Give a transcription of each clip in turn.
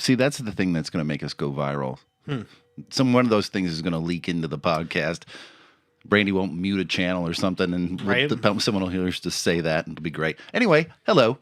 See, that's the thing that's going to make us go viral. One of those things is going to leak into the podcast. Brandy won't mute a channel or something, and someone will hear us just say that, and it'll be great. Anyway, hello.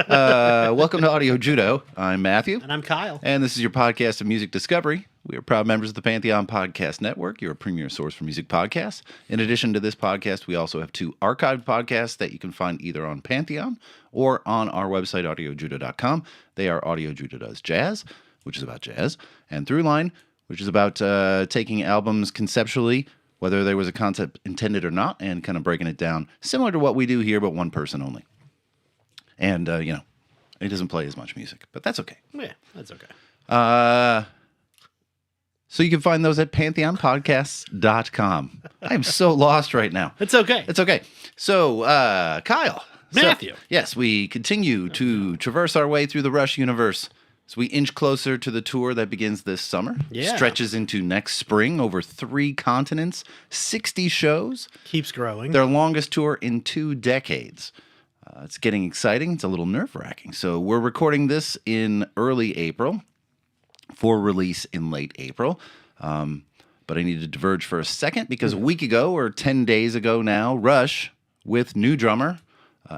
Welcome to Audio Judo. I'm Matthew. And I'm Kyle. And this is your podcast of music discovery. We are proud members of the Pantheon Podcast Network, your premier source for music podcasts. In addition to this podcast, we also have 2 archived podcasts that you can find either on Pantheon or on our website, audiojudo.com. They are Audio Judo Does Jazz, which is about jazz, and Throughline, which is about taking albums conceptually, whether there was a concept intended or not, and kind of breaking it down, similar to what we do here, but one person only. And, it doesn't play as much music, but that's okay. Yeah, that's okay. So you can find those at pantheonpodcasts.com. I'm so lost right now. It's okay. It's okay. So, Kyle. Matthew. Yes, we continue to traverse our way through the Rush universe as we inch closer to the tour that begins this summer. Yeah. Stretches into next spring over 3 continents, 60 shows. Keeps growing. Their longest tour in 2 decades. It's getting exciting. It's a little nerve-wracking. So we're recording this in early April for release in late April. But I need to diverge for a second because a week ago, or 10 days ago now, Rush, with new drummer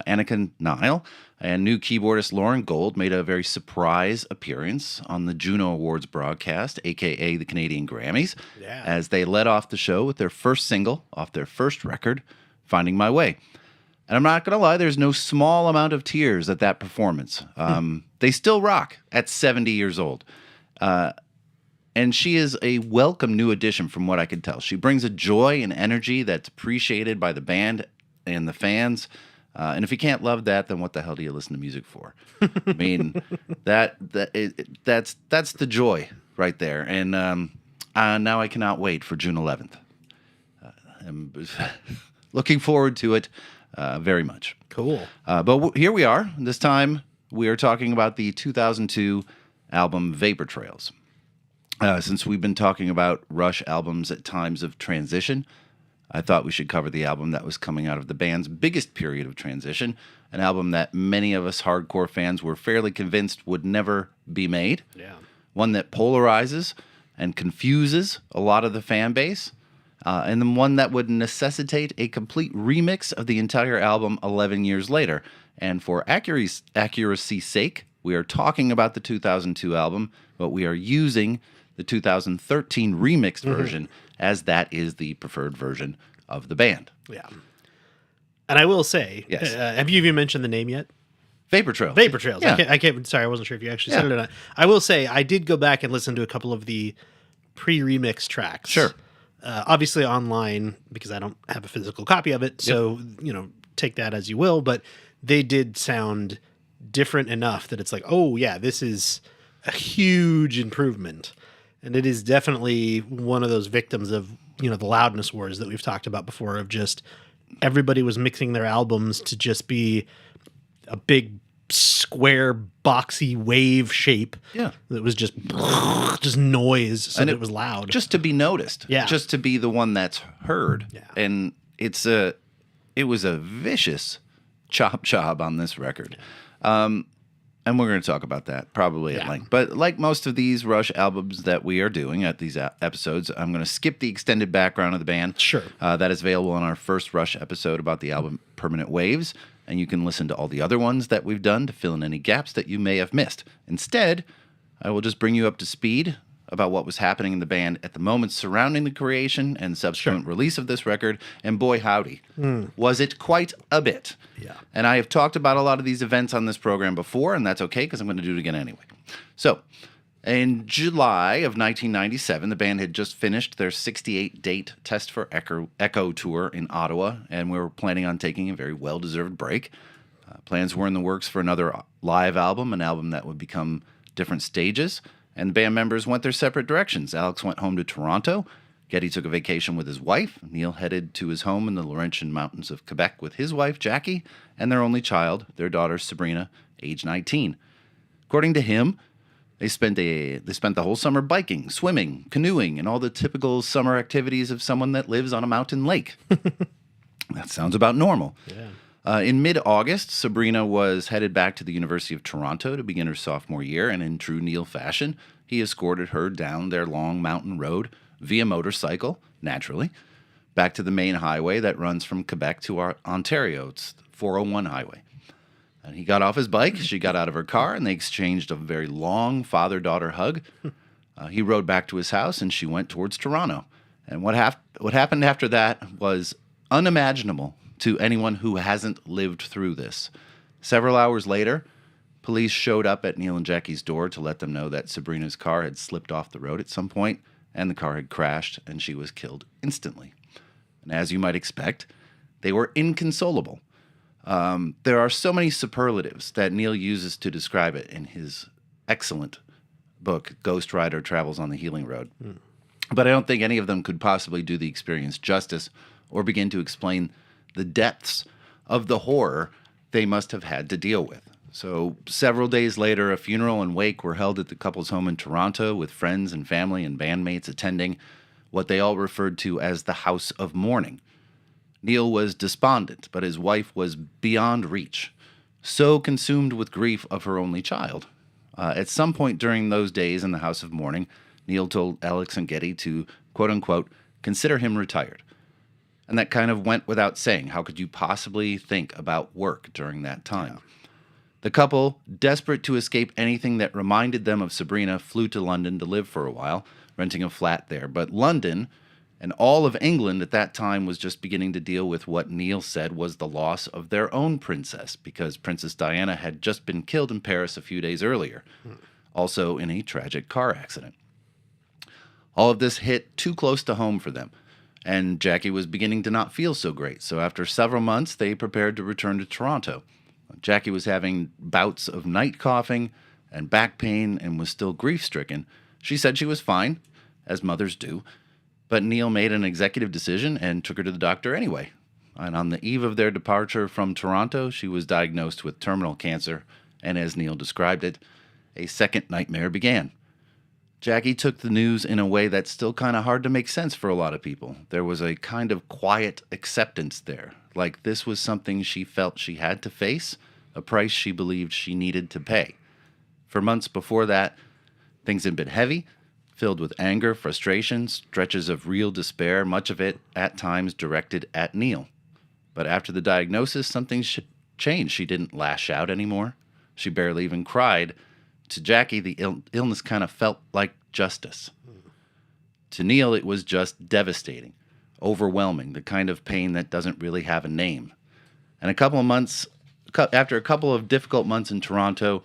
Annika Nile and new keyboardist Lauren Gold, made a very surprise appearance on the Juno Awards broadcast, a.k.a. the Canadian Grammys, as they led off the show with their first single off their first record, Finding My Way. And I'm not going to lie, there's no small amount of tears at that performance. They still rock at 70 years old. And she is a welcome new addition from what I could tell. She brings a joy and energy that's appreciated by the band and the fans. And if you can't love that, then what the hell do you listen to music for? I mean, that's the joy right there. And now I cannot wait for June 11th. I'm looking forward to it very much. Cool. But here we are. This time we are talking about the 2002 album Vapor Trails. Since we've been talking about Rush albums at times of transition, I thought we should cover the album that was coming out of the band's biggest period of transition, an album that many of us hardcore fans were fairly convinced would never be made. Yeah. One that polarizes and confuses a lot of the fan base, and then one that would necessitate a complete remix of the entire album 11 years later. And for accuracy's sake, we are talking about the 2002 album, but we are using the 2013 remixed version, as that is the preferred version of the band. Yeah. And I will say, yes. Have you even mentioned the name yet? Vapor Trails. Vapor Trails. Yeah. I can't, sorry, I wasn't sure if you actually said it or not. I will say, I did go back and listen to a couple of the pre-remix tracks. Sure. Obviously online, because I don't have a physical copy of it, so, take that as you will, but they did sound different enough that it's like, oh yeah, this is a huge improvement. And it is definitely one of those victims of, the loudness wars that we've talked about before, of just everybody was mixing their albums to just be a big square boxy wave shape. Yeah. That was just noise. So that it was loud. Just to be noticed. Yeah. Just to be the one that's heard. Yeah. And it was a vicious chop job on this record. And we're going to talk about that probably at length. But like most of these Rush albums that we are doing at these episodes, I'm going to skip the extended background of the band. Sure. That is available on our first Rush episode about the album Permanent Waves. And you can listen to all the other ones that we've done to fill in any gaps that you may have missed. Instead, I will just bring you up to speed about what was happening in the band at the moment surrounding the creation and subsequent release of this record, and boy howdy, was it quite a bit. Yeah. And I have talked about a lot of these events on this program before, and that's okay because I'm going to do it again anyway. So, in July of 1997, the band had just finished their 68-date Test for Echo tour in Ottawa, and we were planning on taking a very well-deserved break. Plans were in the works for another live album, an album that would become different stages, and the band members went their separate directions. Alex went home to Toronto. Geddy took a vacation with his wife. Neil headed to his home in the Laurentian Mountains of Quebec with his wife, Jackie, and their only child, their daughter, Sabrina, age 19. According to him, they spent the whole summer biking, swimming, canoeing, and all the typical summer activities of someone that lives on a mountain lake. That sounds about normal. Yeah. In mid-August, Sabrina was headed back to the University of Toronto to begin her sophomore year, and in true Neil fashion, he escorted her down their long mountain road via motorcycle, naturally, back to the main highway that runs from Quebec to Ontario. It's the 401 highway. And he got off his bike, she got out of her car, and they exchanged a very long father-daughter hug. He rode back to his house, and she went towards Toronto. And what happened after that was unimaginable to anyone who hasn't lived through this. Several hours later, police showed up at Neil and Jackie's door to let them know that Sabrina's car had slipped off the road at some point, and the car had crashed, and she was killed instantly. And as you might expect, they were inconsolable. There are so many superlatives that Neil uses to describe it in his excellent book, Ghost Rider Travels on the Healing Road. But I don't think any of them could possibly do the experience justice or begin to explain the depths of the horror they must have had to deal with. So several days later, a funeral and wake were held at the couple's home in Toronto with friends and family and bandmates attending what they all referred to as the House of Mourning. Neil was despondent, but his wife was beyond reach, so consumed with grief of her only child. At some point during those days in the House of Mourning, Neil told Alex and Geddy to, quote-unquote, consider him retired. And that kind of went without saying. How could you possibly think about work during that time? Yeah. The couple, desperate to escape anything that reminded them of Sabrina, flew to London to live for a while, renting a flat there. But London and all of England at that time was just beginning to deal with what Neil said was the loss of their own princess, because Princess Diana had just been killed in Paris a few days earlier, also in a tragic car accident. All of this hit too close to home for them, and Jackie was beginning to not feel so great. So after several months, they prepared to return to Toronto. Jackie was having bouts of night coughing and back pain and was still grief-stricken. She said she was fine, as mothers do, but Neil made an executive decision and took her to the doctor anyway. And on the eve of their departure from Toronto, she was diagnosed with terminal cancer, and as Neil described it, a second nightmare began. Jackie took the news in a way that's still kind of hard to make sense for a lot of people. There was a kind of quiet acceptance there, like this was something she felt she had to face, a price she believed she needed to pay. For months before that, things had been heavy, filled with anger, frustration, stretches of real despair, much of it, at times, directed at Neil. But after the diagnosis, something changed. She didn't lash out anymore. She barely even cried. To Jackie, the illness kind of felt like justice. To Neil, it was just devastating, overwhelming, the kind of pain that doesn't really have a name. And after a couple of difficult months in Toronto,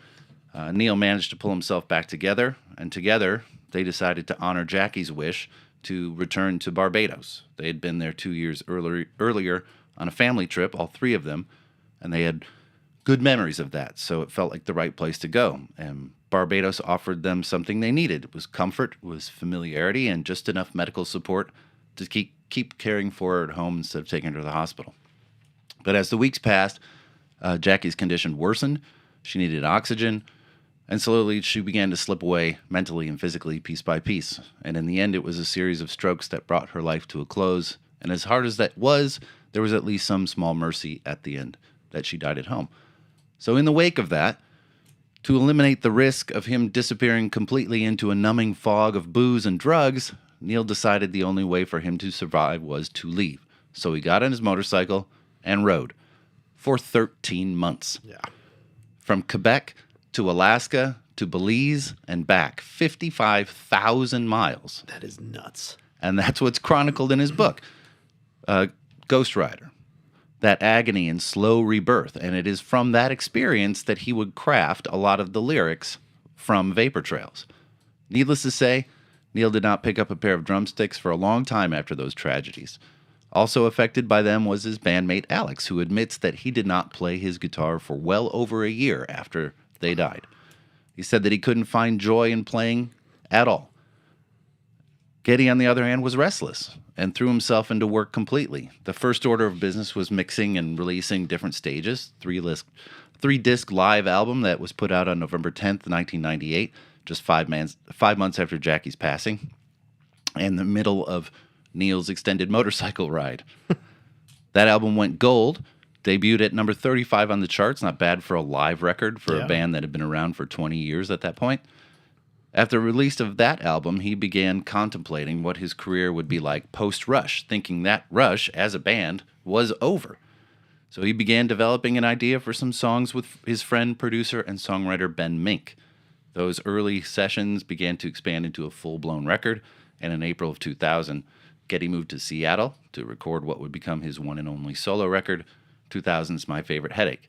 Neil managed to pull himself back together, and together they decided to honor Jackie's wish to return to Barbados. They had been there 2 years earlier on a family trip, all three of them, and they had good memories of that, so it felt like the right place to go. And Barbados offered them something they needed. It was comfort, it was familiarity, and just enough medical support to keep caring for her at home instead of taking her to the hospital. But as the weeks passed, Jackie's condition worsened. She needed oxygen, and slowly she began to slip away mentally and physically, piece by piece. And in the end, it was a series of strokes that brought her life to a close. And as hard as that was, there was at least some small mercy at the end that she died at home. So in the wake of that, to eliminate the risk of him disappearing completely into a numbing fog of booze and drugs, Neil decided the only way for him to survive was to leave. So he got on his motorcycle and rode for 13 months. Yeah. From Quebec to Alaska to Belize and back, 55,000 miles. That is nuts. And that's what's chronicled in his book, Ghost Rider, that agony and slow rebirth. And it is from that experience that he would craft a lot of the lyrics from Vapor Trails. Needless to say, Neil did not pick up a pair of drumsticks for a long time after those tragedies. Also affected by them was his bandmate Alex, who admits that he did not play his guitar for well over a year after they died. He said that he couldn't find joy in playing at all. Geddy, on the other hand, was restless and threw himself into work completely. The first order of business was mixing and releasing different stages, three-disc live album that was put out on November 10th, 1998, just 5 months after Jackie's passing, and the middle of Neil's extended motorcycle ride. That album went gold, debuted at number 35 on the charts, not bad for a live record for a band that had been around for 20 years at that point. After the release of that album, he began contemplating what his career would be like post-Rush, thinking that Rush, as a band, was over. So he began developing an idea for some songs with his friend, producer, and songwriter Ben Mink. Those early sessions began to expand into a full-blown record, and in April of 2000, Geddy moved to Seattle to record what would become his one and only solo record, 2000's My Favorite Headache.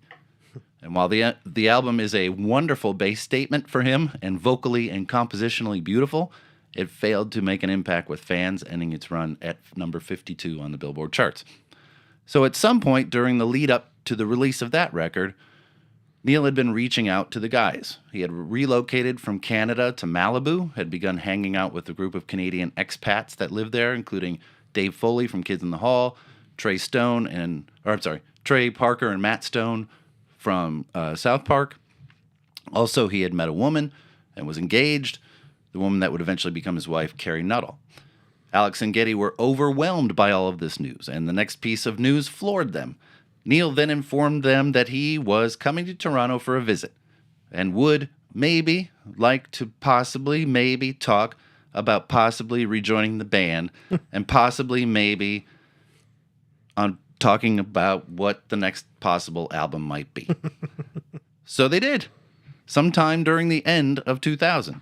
And while the album is a wonderful bass statement for him and vocally and compositionally beautiful, it failed to make an impact with fans, ending its run at number 52 on the Billboard charts. So at some point during the lead up to the release of that record, Neil had been reaching out to the guys. He had relocated from Canada to Malibu, had begun hanging out with a group of Canadian expats that lived there, including Dave Foley from Kids in the Hall, Trey Parker and Matt Stone from South Park. Also, he had met a woman and was engaged, the woman that would eventually become his wife, Carrie Nuttall. Alex and Geddy were overwhelmed by all of this news, and the next piece of news floored them. Neil then informed them that he was coming to Toronto for a visit and would maybe like to maybe talk about possibly rejoining the band and possibly maybe on talking about what the next possible album might be. So they did, sometime during the end of 2000.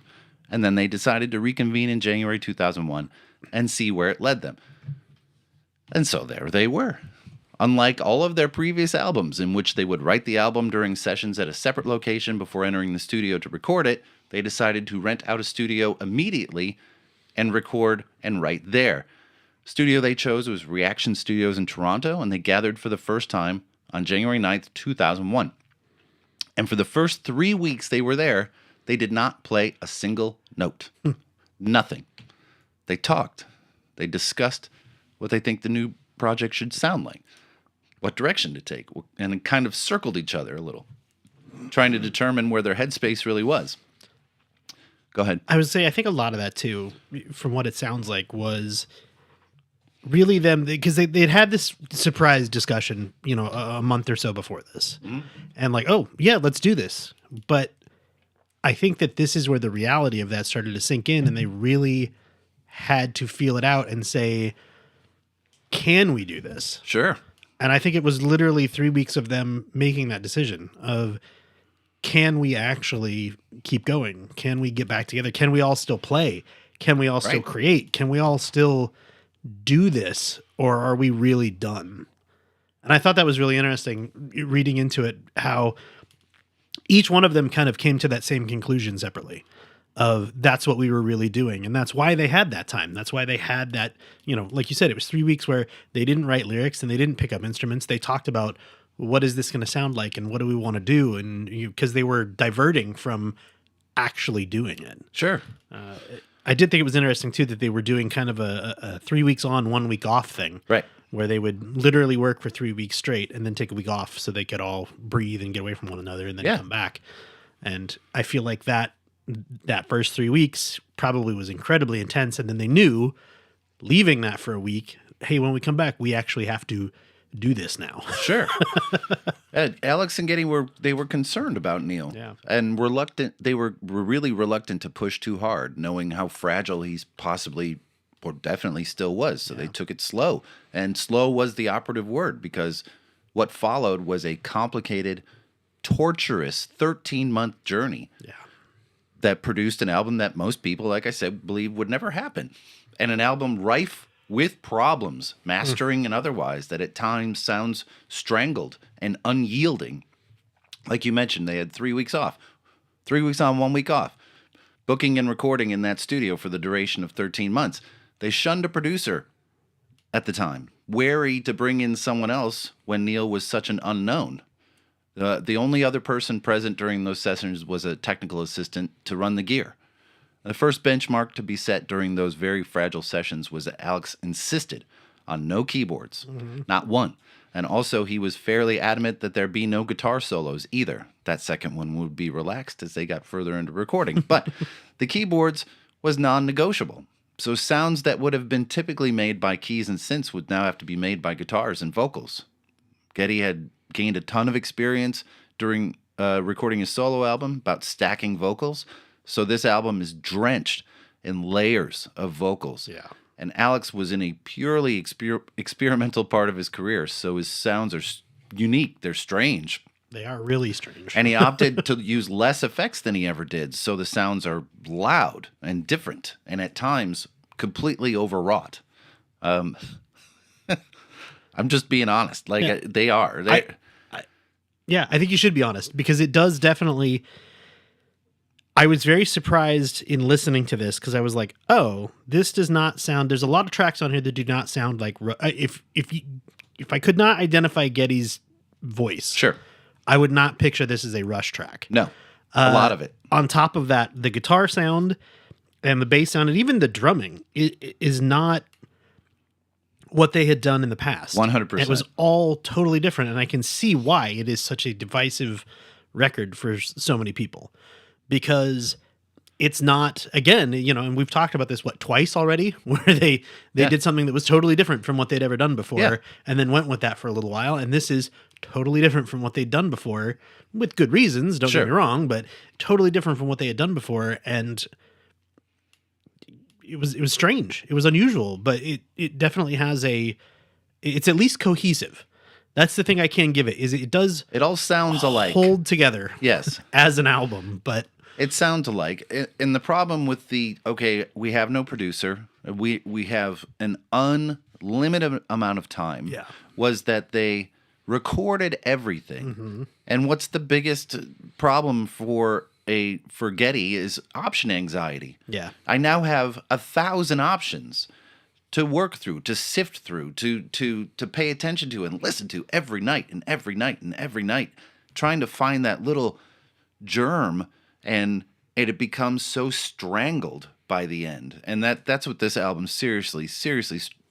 And then they decided to reconvene in January 2001 and see where it led them. And so there they were. Unlike all of their previous albums, in which they would write the album during sessions at a separate location before entering the studio to record it, they decided to rent out a studio immediately and record and write there. Studio they chose was Reaction Studios in Toronto, and they gathered for the first time on January 9th, 2001. And for the first 3 weeks they were there, they did not play a single note. Nothing. They talked. They discussed what they think the new project should sound like, what direction to take, and kind of circled each other a little, trying to determine where their headspace really was. Go ahead. I would say I think a lot of that, too, from what it sounds like, was really them, because they'd had this surprise discussion, a month or so before this. Mm-hmm. And like, oh, yeah, let's do this. But I think that this is where the reality of that started to sink in, and they really had to feel it out and say, can we do this? Sure. And I think it was literally 3 weeks of them making that decision of, can we actually keep going? Can we get back together? Can we all still play? Can we all still create? Can we all still do this? Or are we really done? And I thought that was really interesting reading into it, how each one of them kind of came to that same conclusion separately of that's what we were really doing. And that's why they had that time. That's why they had that, like you said, it was 3 weeks where they didn't write lyrics and they didn't pick up instruments. They talked about, what is this going to sound like? And what do we want to do? And because they were diverting from actually doing it. Sure. I did think it was interesting too, that they were doing kind of a 3 weeks on, 1 week off thing. Right. Where they would literally work for 3 weeks straight and then take a week off so they could all breathe and get away from one another and then come back. And I feel like that first 3 weeks probably was incredibly intense. And then they knew, leaving that for a week, hey, when we come back, we actually have to do this now. Sure. Alex and Geddy were concerned about Neil. Yeah. And reluctant. They were really reluctant to push too hard, knowing how fragile he's possibly or definitely still was. So they took it slow. And slow was the operative word, because what followed was a complicated, torturous 13-month journey. Yeah. that produced an album that most people, like I said, believe would never happen. And an album rife with problems, mastering and otherwise, that at times sounds strangled and unyielding. Like you mentioned, they had 3 weeks off. 3 weeks on, 1 week off. Booking and recording in that studio for the duration of 13 months. They shunned a producer at the time, wary to bring in someone else when Neil was such an unknown. The only other person present during those sessions was a technical assistant to run the gear. The first benchmark to be set during those very fragile sessions was that Alex insisted on no keyboards, not one. And also, he was fairly adamant that there be no guitar solos either. That second one would be relaxed as they got further into recording. But the keyboards was non-negotiable. So sounds that would have been typically made by keys and synths would now have to be made by guitars and vocals. Geddy had gained a ton of experience during recording his solo album about stacking vocals. So this album is drenched in layers of vocals. Yeah. And Alex was in a purely experimental part of his career, so his sounds are unique. They're strange. They are really strange. And he opted to use less effects than he ever did, so the sounds are loud and different, and at times completely overwrought. I'm just being honest. Like, Yeah. they are. Yeah, I think you should be honest, because it does definitely... I was very surprised in listening to this because I was like, "Oh, this does not sound." There's a lot of tracks on here that do not sound like. If I could not identify Geddy's voice, Sure. I would not picture this as a Rush track. No. A lot of it. On top of that, the guitar sound and the bass sound, and even the drumming, is not what they had done in the past. 100%. It was all totally different, and I can see why it is such a divisive record for so many people. Because it's not, again, and we've talked about this, twice already, where they did something that was totally different from what they'd ever done before, and then went with that for a little while. And this is totally different from what they'd done before, with good reasons, don't get me wrong, but totally different from what they had done before. And it was strange. It was unusual, but it definitely has it's at least cohesive. That's the thing I can give it, is it does... It all sounds alike. Hold together. Yes. As an album, but... It sounds alike. And the problem with we have no producer, we have an unlimited amount of time, was that they recorded everything. Mm-hmm. And what's the biggest problem for Geddy is option anxiety. Yeah. I now have 1,000 options to work through, to sift through, to pay attention to and listen to every night and every night and every night, trying to find that little germ, and it becomes so strangled by the end. And that's what this album seriously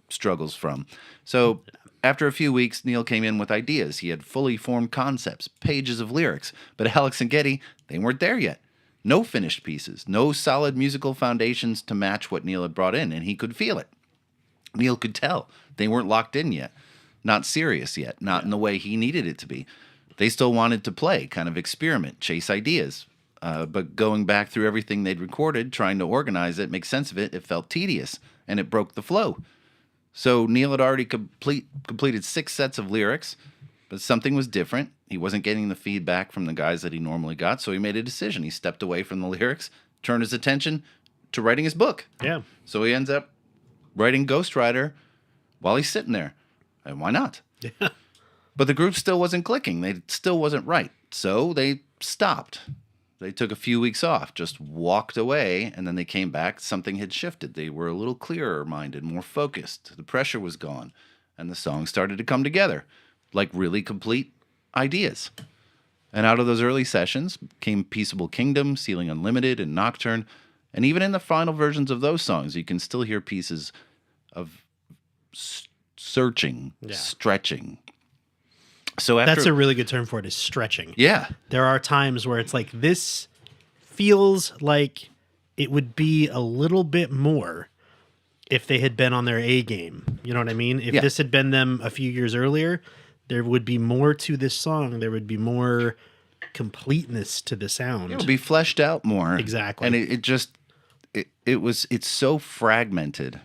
struggles from. So after a few weeks, Neil came in with ideas. He had fully formed concepts, pages of lyrics, but Alex and Geddy, they weren't there yet. No finished pieces, no solid musical foundations to match what Neil had brought in, and he could feel it. Neil could tell they weren't locked in yet, not serious yet, not in the way he needed it to be. They still wanted to play, kind of experiment, chase ideas. But going back through everything they'd recorded, trying to organize it, make sense of it, it felt tedious, and it broke the flow. So Neil had already completed 6 sets of lyrics, but something was different. He wasn't getting the feedback from the guys that he normally got, so he made a decision. He stepped away from the lyrics, turned his attention to writing his book. Yeah. So he ends up writing Ghost Rider while he's sitting there. And why not? Yeah. But the group still wasn't clicking. They still wasn't right. So they stopped. They took a few weeks off, just walked away, and then they came back. Something had shifted. They were a little clearer-minded, more focused. The pressure was gone, and the songs started to come together, like really complete ideas. And out of those early sessions came Peaceable Kingdom, Ceiling Unlimited, and Nocturne. And even in the final versions of those songs, you can still hear pieces of searching, stretching. So that's a really good term for it, is stretching. Yeah. There are times where it's like, this feels like it would be a little bit more if they had been on their A game. You know what I mean? If this had been them a few years earlier, there would be more to this song. There would be more completeness to the sound. It would be fleshed out more. Exactly. And it's so fragmented.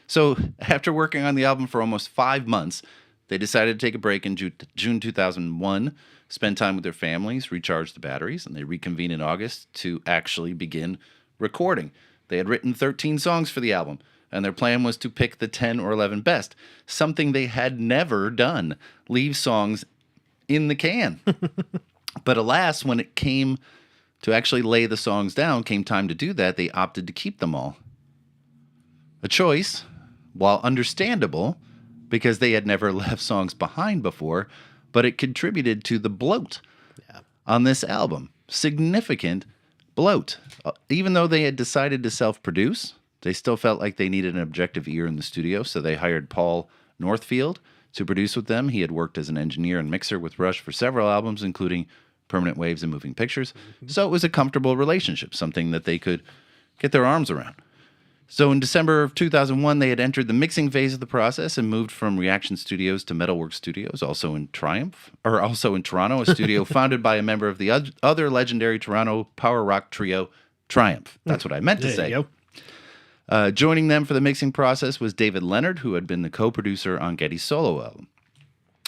So after working on the album for almost 5 months, they decided to take a break in June 2001, spend time with their families, recharge the batteries, and they reconvened in August to actually begin recording. They had written 13 songs for the album, and their plan was to pick the 10 or 11 best, something they had never done, leave songs in the can. But alas, when it came to actually lay the songs down, came time to do that, they opted to keep them all. A choice, while understandable, because they had never left songs behind before, but it contributed to the bloat on this album. Significant bloat. Even though they had decided to self-produce, they still felt like they needed an objective ear in the studio, so they hired Paul Northfield to produce with them. He had worked as an engineer and mixer with Rush for several albums, including Permanent Waves and Moving Pictures. So it was a comfortable relationship, something that they could get their arms around. So in December of 2001, they had entered the mixing phase of the process and moved from Reaction Studios to Metalworks Studios, also in Toronto, a studio founded by a member of the other legendary Toronto power rock trio, Triumph. That's what I meant to say. You go. Joining them for the mixing process was David Leonard, who had been the co-producer on Geddy's solo album.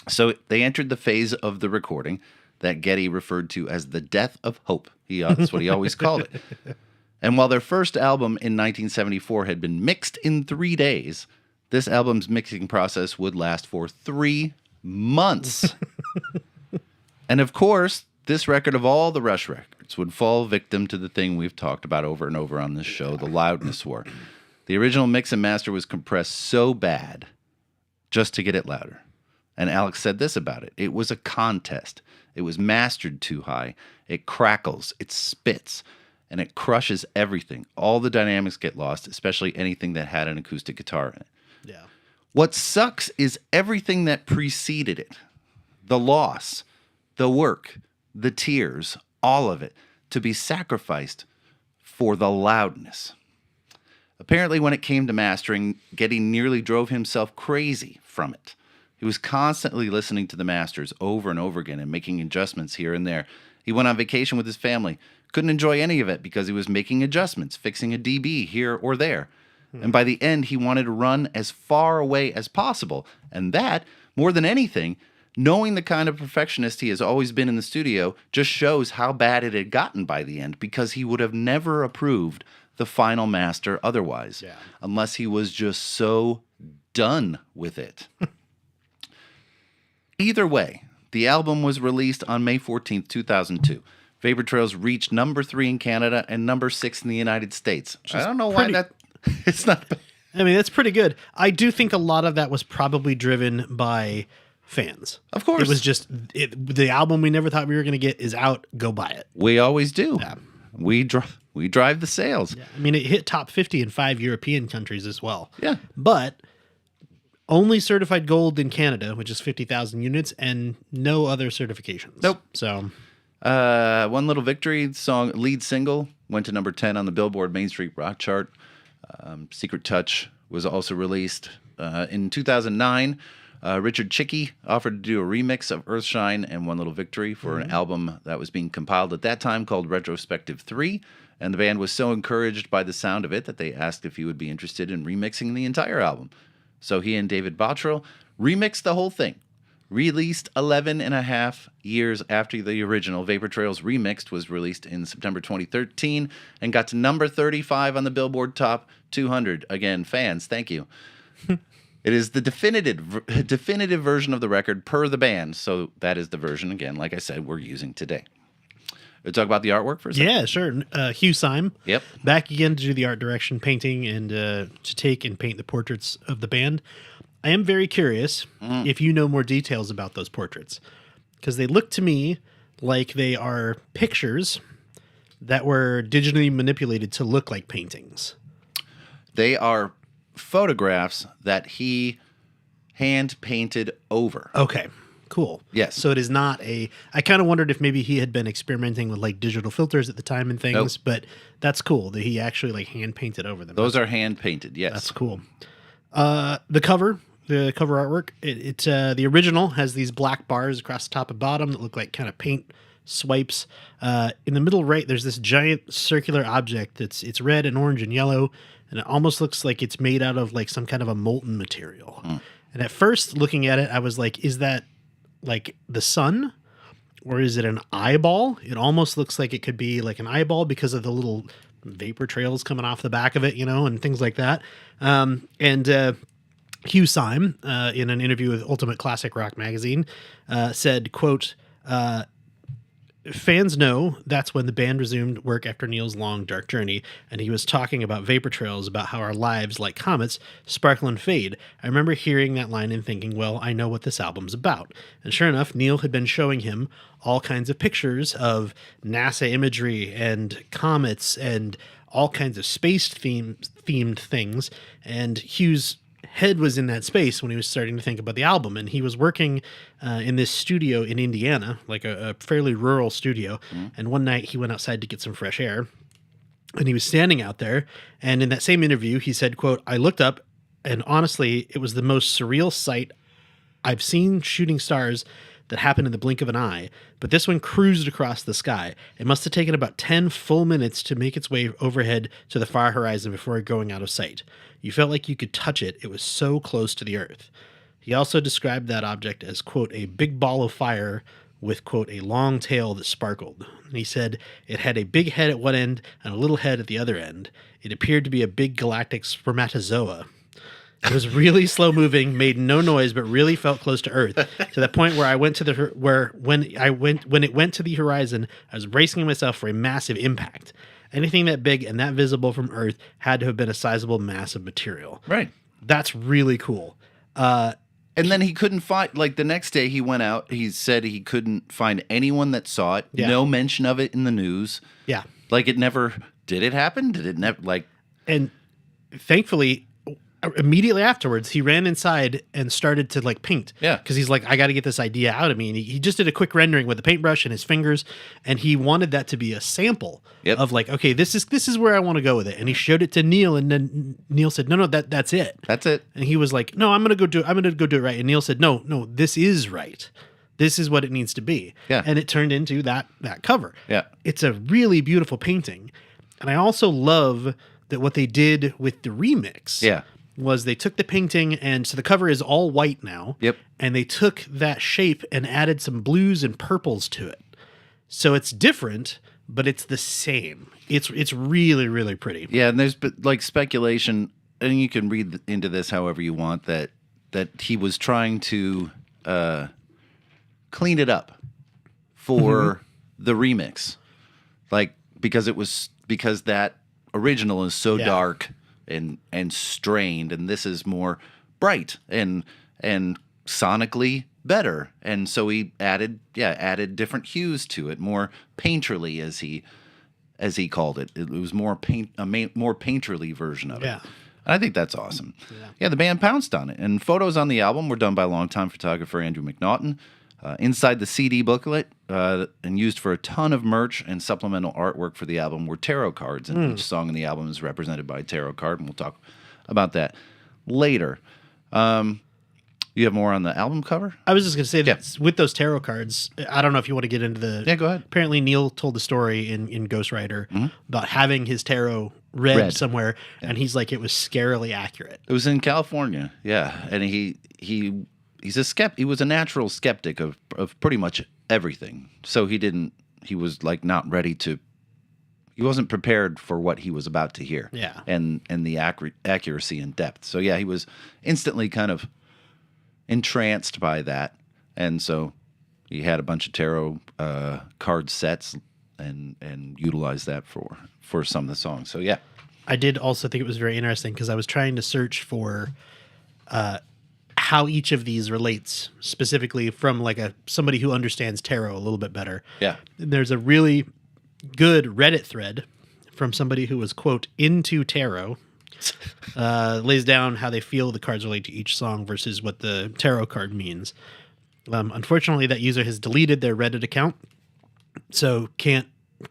So they entered the phase of the recording that Geddy referred to as the death of hope. That's what he always called it. And while their first album in 1974 had been mixed in 3 days, this album's mixing process would last for 3 months. And of course, this record of all the Rush records would fall victim to the thing we've talked about over and over on this show, the loudness war. The original mix and master was compressed so bad just to get it louder. And Alex said this about it. It was a contest. It was mastered too high. It crackles. It spits. And it crushes everything. All the dynamics get lost, especially anything that had an acoustic guitar in it. Yeah. What sucks is everything that preceded it. The loss, the work, the tears, all of it, to be sacrificed for the loudness. Apparently, when it came to mastering, Geddy nearly drove himself crazy from it. He was constantly listening to the masters over and over again and making adjustments here and there. He went on vacation with his family. Couldn't enjoy any of it because he was making adjustments, fixing a dB here or there. And by the end, he wanted to run as far away as possible. And that, more than anything, knowing the kind of perfectionist he has always been in the studio, just shows how bad it had gotten by the end, because he would have never approved the final master otherwise, unless he was just so done with it. Either way, the album was released on May 14th, 2002. Vapor Trails reached number 3 in Canada and number 6 in the United States. I don't know why that... It's not... I mean, that's pretty good. I do think a lot of that was probably driven by fans. Of course. It was just... the album we never thought we were going to get is out. Go buy it. We always do. Yeah. We drive the sales. Yeah. I mean, it hit top 50 in 5 European countries as well. Yeah. But... only certified gold in Canada, which is 50,000 units, and no other certifications. Nope. So, One Little Victory song lead single went to number 10 on the Billboard Main Street Rock chart. Secret Touch was also released in 2009. Richard Chicky offered to do a remix of Earthshine and One Little Victory for an album that was being compiled at that time called Retrospective 3. And the band was so encouraged by the sound of it that they asked if he would be interested in remixing the entire album. So he and David Bottrell remixed the whole thing. Released 11 and a half years after the original, Vapor Trails Remixed was released in September 2013 and got to number 35 on the Billboard Top 200. Again, fans, thank you. It is the definitive version of the record per the band, so that is the version, again, like I said, we're using today. We'll talk about the artwork for a second. yeah, sure. Hugh Syme. Yep. Back again to do the art direction, painting, and to take and paint the portraits of the band. I am very curious if you know more details about those portraits, because they look to me like they are pictures that were digitally manipulated to look like paintings. They are photographs that he hand painted over. Okay, cool. Yes. So it is not a... I kind of wondered if maybe he had been experimenting with like digital filters at the time and things, but that's cool that he actually like hand painted over them. Those are hand painted, yes. That's cool. The cover artwork, the original has these black bars across the top and bottom that look like kind of paint swipes. In the middle right, there's this giant circular object it's red and orange and yellow, and it almost looks like it's made out of like some kind of a molten material. And at first, looking at it, I was like, is that like the sun? Or is it an eyeball? It almost looks like it could be like an eyeball because of the little vapor trails coming off the back of it, and things like that. And Hugh Syme, in an interview with Ultimate Classic Rock magazine, said, quote, fans know that's when the band resumed work after Neil's long, dark journey, and he was talking about vapor trails, about how our lives, like comets, sparkle and fade. I remember hearing that line and thinking, well, I know what this album's about. And sure enough, Neil had been showing him all kinds of pictures of NASA imagery and comets and all kinds of space-themed things, and Hugh's head was in that space when he was starting to think about the album, and he was working in this studio in Indiana, like a fairly rural studio. And one night he went outside to get some fresh air, and he was standing out there, and in that same interview he said, quote, I looked up, and honestly it was the most surreal sight. I've seen shooting stars that happened in the blink of an eye, but this one cruised across the sky. It must have taken about 10 full minutes to make its way overhead to the far horizon before going out of sight. You felt like you could touch it. It was so close to the earth. He also described that object as, quote, a big ball of fire with, quote, a long tail that sparkled. And he said it had a big head at one end and a little head at the other end. It appeared to be a big galactic spermatozoa. It was really slow moving, made no noise, but really felt close to Earth, to the point where when it went to the horizon, I was bracing myself for a massive impact. Anything that big and that visible from Earth had to have been a sizable mass of material. Right. That's really cool. And then he couldn't find, like the next day he went out, he said he couldn't find anyone that saw it. Yeah. No mention of it in the news. Yeah. Like it never, did it happen? Did it never, like. And thankfully, immediately afterwards, he ran inside and started to like paint. Yeah. Because he's like, I got to get this idea out of me. And he just did a quick rendering with the paintbrush and his fingers. And he wanted that to be a sample of like, okay, this is where I want to go with it. And he showed it to Neil. And then Neil said, no, that's it. That's it. And he was like, no, I'm going to go do it right. And Neil said, no, this is right. This is what it needs to be. Yeah. And it turned into that cover. Yeah. It's a really beautiful painting. And I also love that what they did with the remix. Yeah. Was they took the painting, and so the cover is all white now. Yep. And they took that shape and added some blues and purples to it. So it's different, but it's the same. It's really, really pretty. Yeah, and there's like speculation, and you can read into this however you want, that he was trying to clean it up for the remix. Like, because that original is so dark and strained, and this is more bright and sonically better, and so he added different hues to it, more painterly as he called it. It was more more painterly version of it. Yeah. I think that's awesome. Yeah, the band pounced on it, and photos on the album were done by longtime photographer Andrew McNaughton. Inside the CD booklet and used for a ton of merch and supplemental artwork for the album were tarot cards, and each song in the album is represented by a tarot card, and we'll talk about that later. You have more on the album cover? I was just going to say that with those tarot cards, I don't know if you want to get into the... Yeah, go ahead. Apparently Neil told the story in Ghost Rider about having his tarot read somewhere, and he's like, it was scarily accurate. It was in California, yeah, and he was a natural skeptic of pretty much everything. So he was like not ready to, he wasn't prepared for what he was about to hear. Yeah. And the accuracy and depth. So yeah, he was instantly kind of entranced by that. And so he had a bunch of tarot card sets and utilized that for some of the songs. So yeah. I did also think it was very interesting because I was trying to search for how each of these relates specifically from like somebody who understands tarot a little bit better. Yeah. There's a really good Reddit thread from somebody who was, quote, into tarot, lays down how they feel the cards relate to each song versus what the tarot card means. Unfortunately, that user has deleted their Reddit account, so can't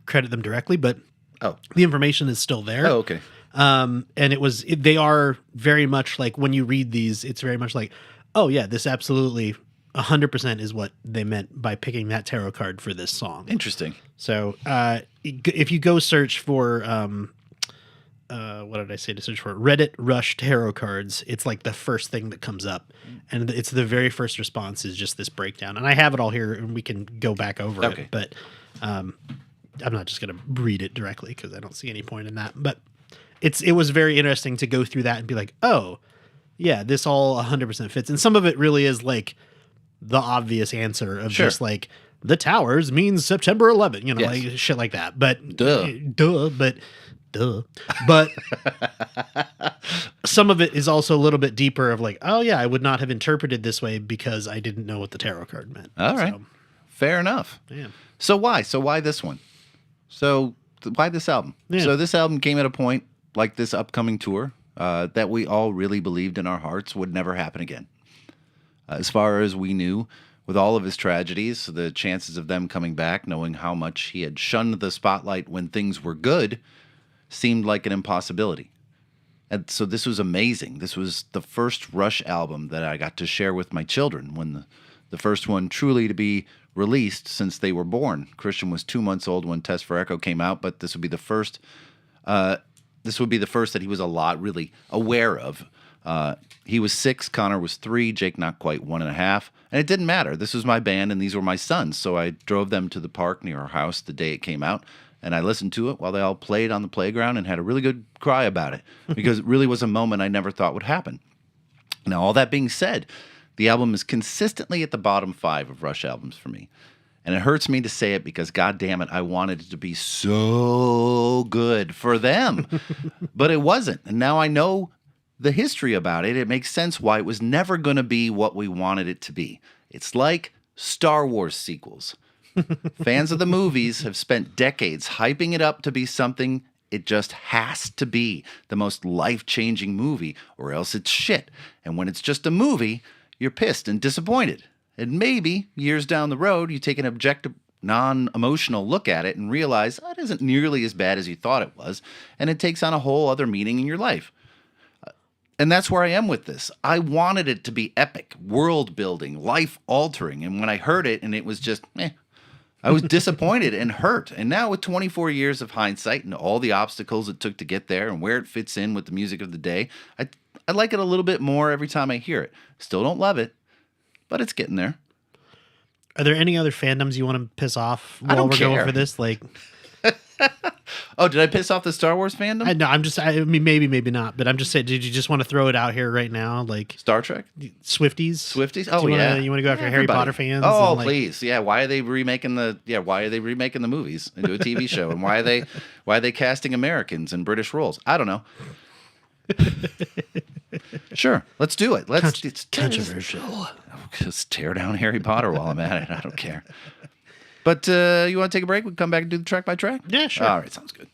credit them directly, but the information is still there. Oh, okay. And they are very much like, when you read these, it's very much like, oh yeah, this absolutely 100% is what they meant by picking that tarot card for this song. Interesting. So if you go search for what did I say to search for? Reddit Rush tarot cards. It's like the first thing that comes up, and it's the very first response is just this breakdown. And I have it all here, and we can go back over it. But I'm not just going to read it directly because I don't see any point in that. But it was very interesting to go through that and be like, oh, yeah, this all 100% fits. And some of it really is like the obvious answer of just like the towers means September 11th, like shit like that. But but some of it is also a little bit deeper of like, oh yeah, I would not have interpreted this way because I didn't know what the tarot card meant. All right. Fair enough. Yeah. So why this one? Why this album? Yeah. So this album came at a point like this upcoming tour that we all really believed in our hearts would never happen again. As far as we knew, with all of his tragedies, the chances of them coming back, knowing how much he had shunned the spotlight when things were good, seemed like an impossibility. And so this was amazing. This was the first Rush album that I got to share with my children, when the first one truly to be released since they were born. Christian was 2 months old when Test for Echo came out, but this would be the first. This would be the first that he was a lot really aware of. He was 6, Connor was 3, Jake not quite 1.5, and it didn't matter. This was my band, and these were my sons, so I drove them to the park near our house the day it came out, and I listened to it while they all played on the playground and had a really good cry about it, because it really was a moment I never thought would happen. Now, all that being said, the album is consistently at the bottom 5 of Rush albums for me. And it hurts me to say it because, God damn it, I wanted it to be so good for them. But it wasn't. And now I know the history about it. It makes sense why it was never going to be what we wanted it to be. It's like Star Wars sequels. Fans of the movies have spent decades hyping it up to be something it just has to be, the most life-changing movie, or else it's shit. And when it's just a movie, you're pissed and disappointed. And maybe, years down the road, you take an objective, non-emotional look at it and realize it isn't nearly as bad as you thought it was, and it takes on a whole other meaning in your life. And that's where I am with this. I wanted it to be epic, world-building, life-altering, and when I heard it and it was just, I was disappointed and hurt. And now with 24 years of hindsight and all the obstacles it took to get there and where it fits in with the music of the day, I like it a little bit more every time I hear it. Still don't love it, but it's getting there. Are there any other fandoms you want to piss off while we're going for this? Like, oh, did I piss off the Star Wars fandom? No, I mean, maybe not, but I'm just saying, did you just want to throw it out here right now? Like Star Trek? Swifties? Oh, yeah. You want to go after Harry Potter fans? Oh, please. Yeah. Why are they remaking the movies into a TV show? And why are they casting Americans in British roles? I don't know. Sure, let's do it. It's controversial. Just tear down Harry Potter while I'm at it. I don't care. But you want to take a break? We can come back and do the track by track? Yeah, sure. All right, sounds good.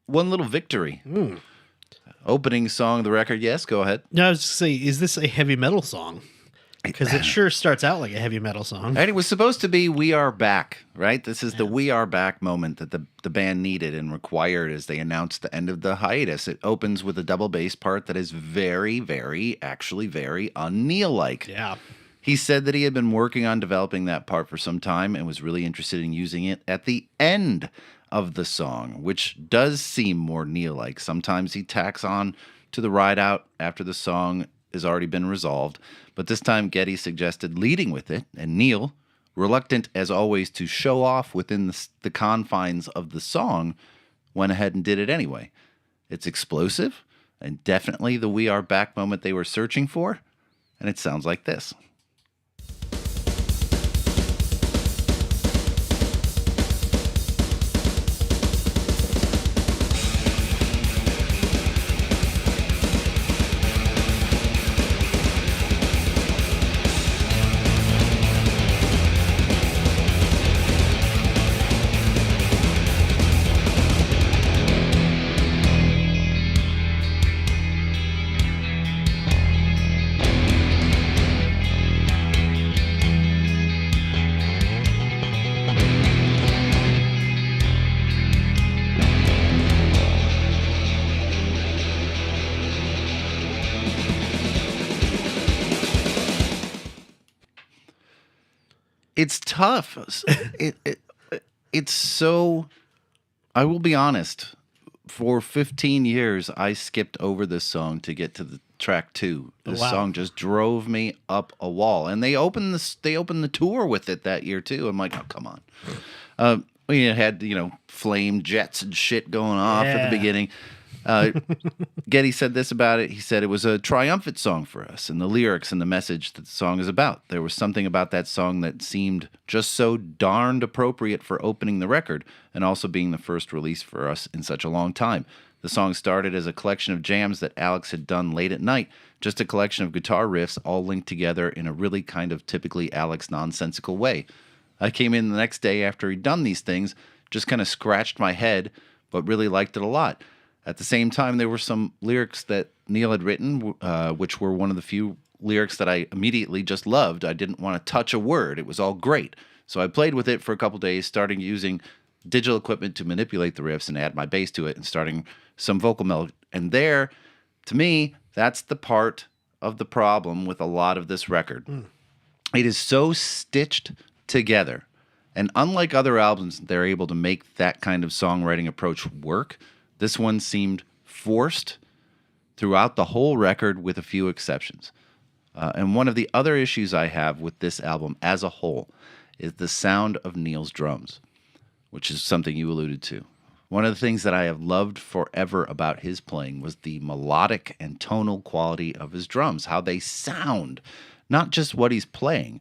one little victory. Opening song of the record. Yes, go ahead. No, I was just saying, is this a heavy metal song? Because it sure starts out like a heavy metal song. And it was supposed to be "We Are Back," right? This is the "We Are Back" moment that the band needed and required as they announced the end of the hiatus. It opens with a double bass part that is very, very, actually very un-Neil-like. Yeah. He said that he had been working on developing that part for some time and was really interested in using it at the end of the song, which does seem more Neil-like. Sometimes he tacks on to the ride out after the song has already been resolved, but this time Geddy suggested leading with it, and Neil, reluctant as always to show off within the confines of the song, went ahead and did it anyway. It's explosive, and definitely the "We Are Back" moment they were searching for, and it sounds like this. It's tough. It's so. I will be honest. For 15 years, I skipped over this song to get to the track 2. This song just drove me up a wall, and they opened the tour with it that year too. I'm like, oh, come on. We had flame jets and shit going off at the beginning. Geddy said this about it. He said it was a triumphant song for us, and the lyrics and the message that the song is about. There was something about that song that seemed just so darned appropriate for opening the record, and also being the first release for us in such a long time. The song started as a collection of jams that Alex had done late at night, just a collection of guitar riffs all linked together in a really kind of typically Alex nonsensical way. I came in the next day after he'd done these things, just kind of scratched my head, but really liked it a lot. At the same time, there were some lyrics that Neil had written, which were one of the few lyrics that I immediately just loved. I didn't want to touch a word. It was all great. So I played with it for a couple days, starting using digital equipment to manipulate the riffs and add my bass to it, and starting some vocal melody. And there, to me, that's the part of the problem with a lot of this record. It is so stitched together. And unlike other albums, they're able to make that kind of songwriting approach work. This one seemed forced throughout the whole record with a few exceptions. And one of the other issues I have with this album as a whole is the sound of Neil's drums, which is something you alluded to. One of the things that I have loved forever about his playing was the melodic and tonal quality of his drums, how they sound, not just what he's playing.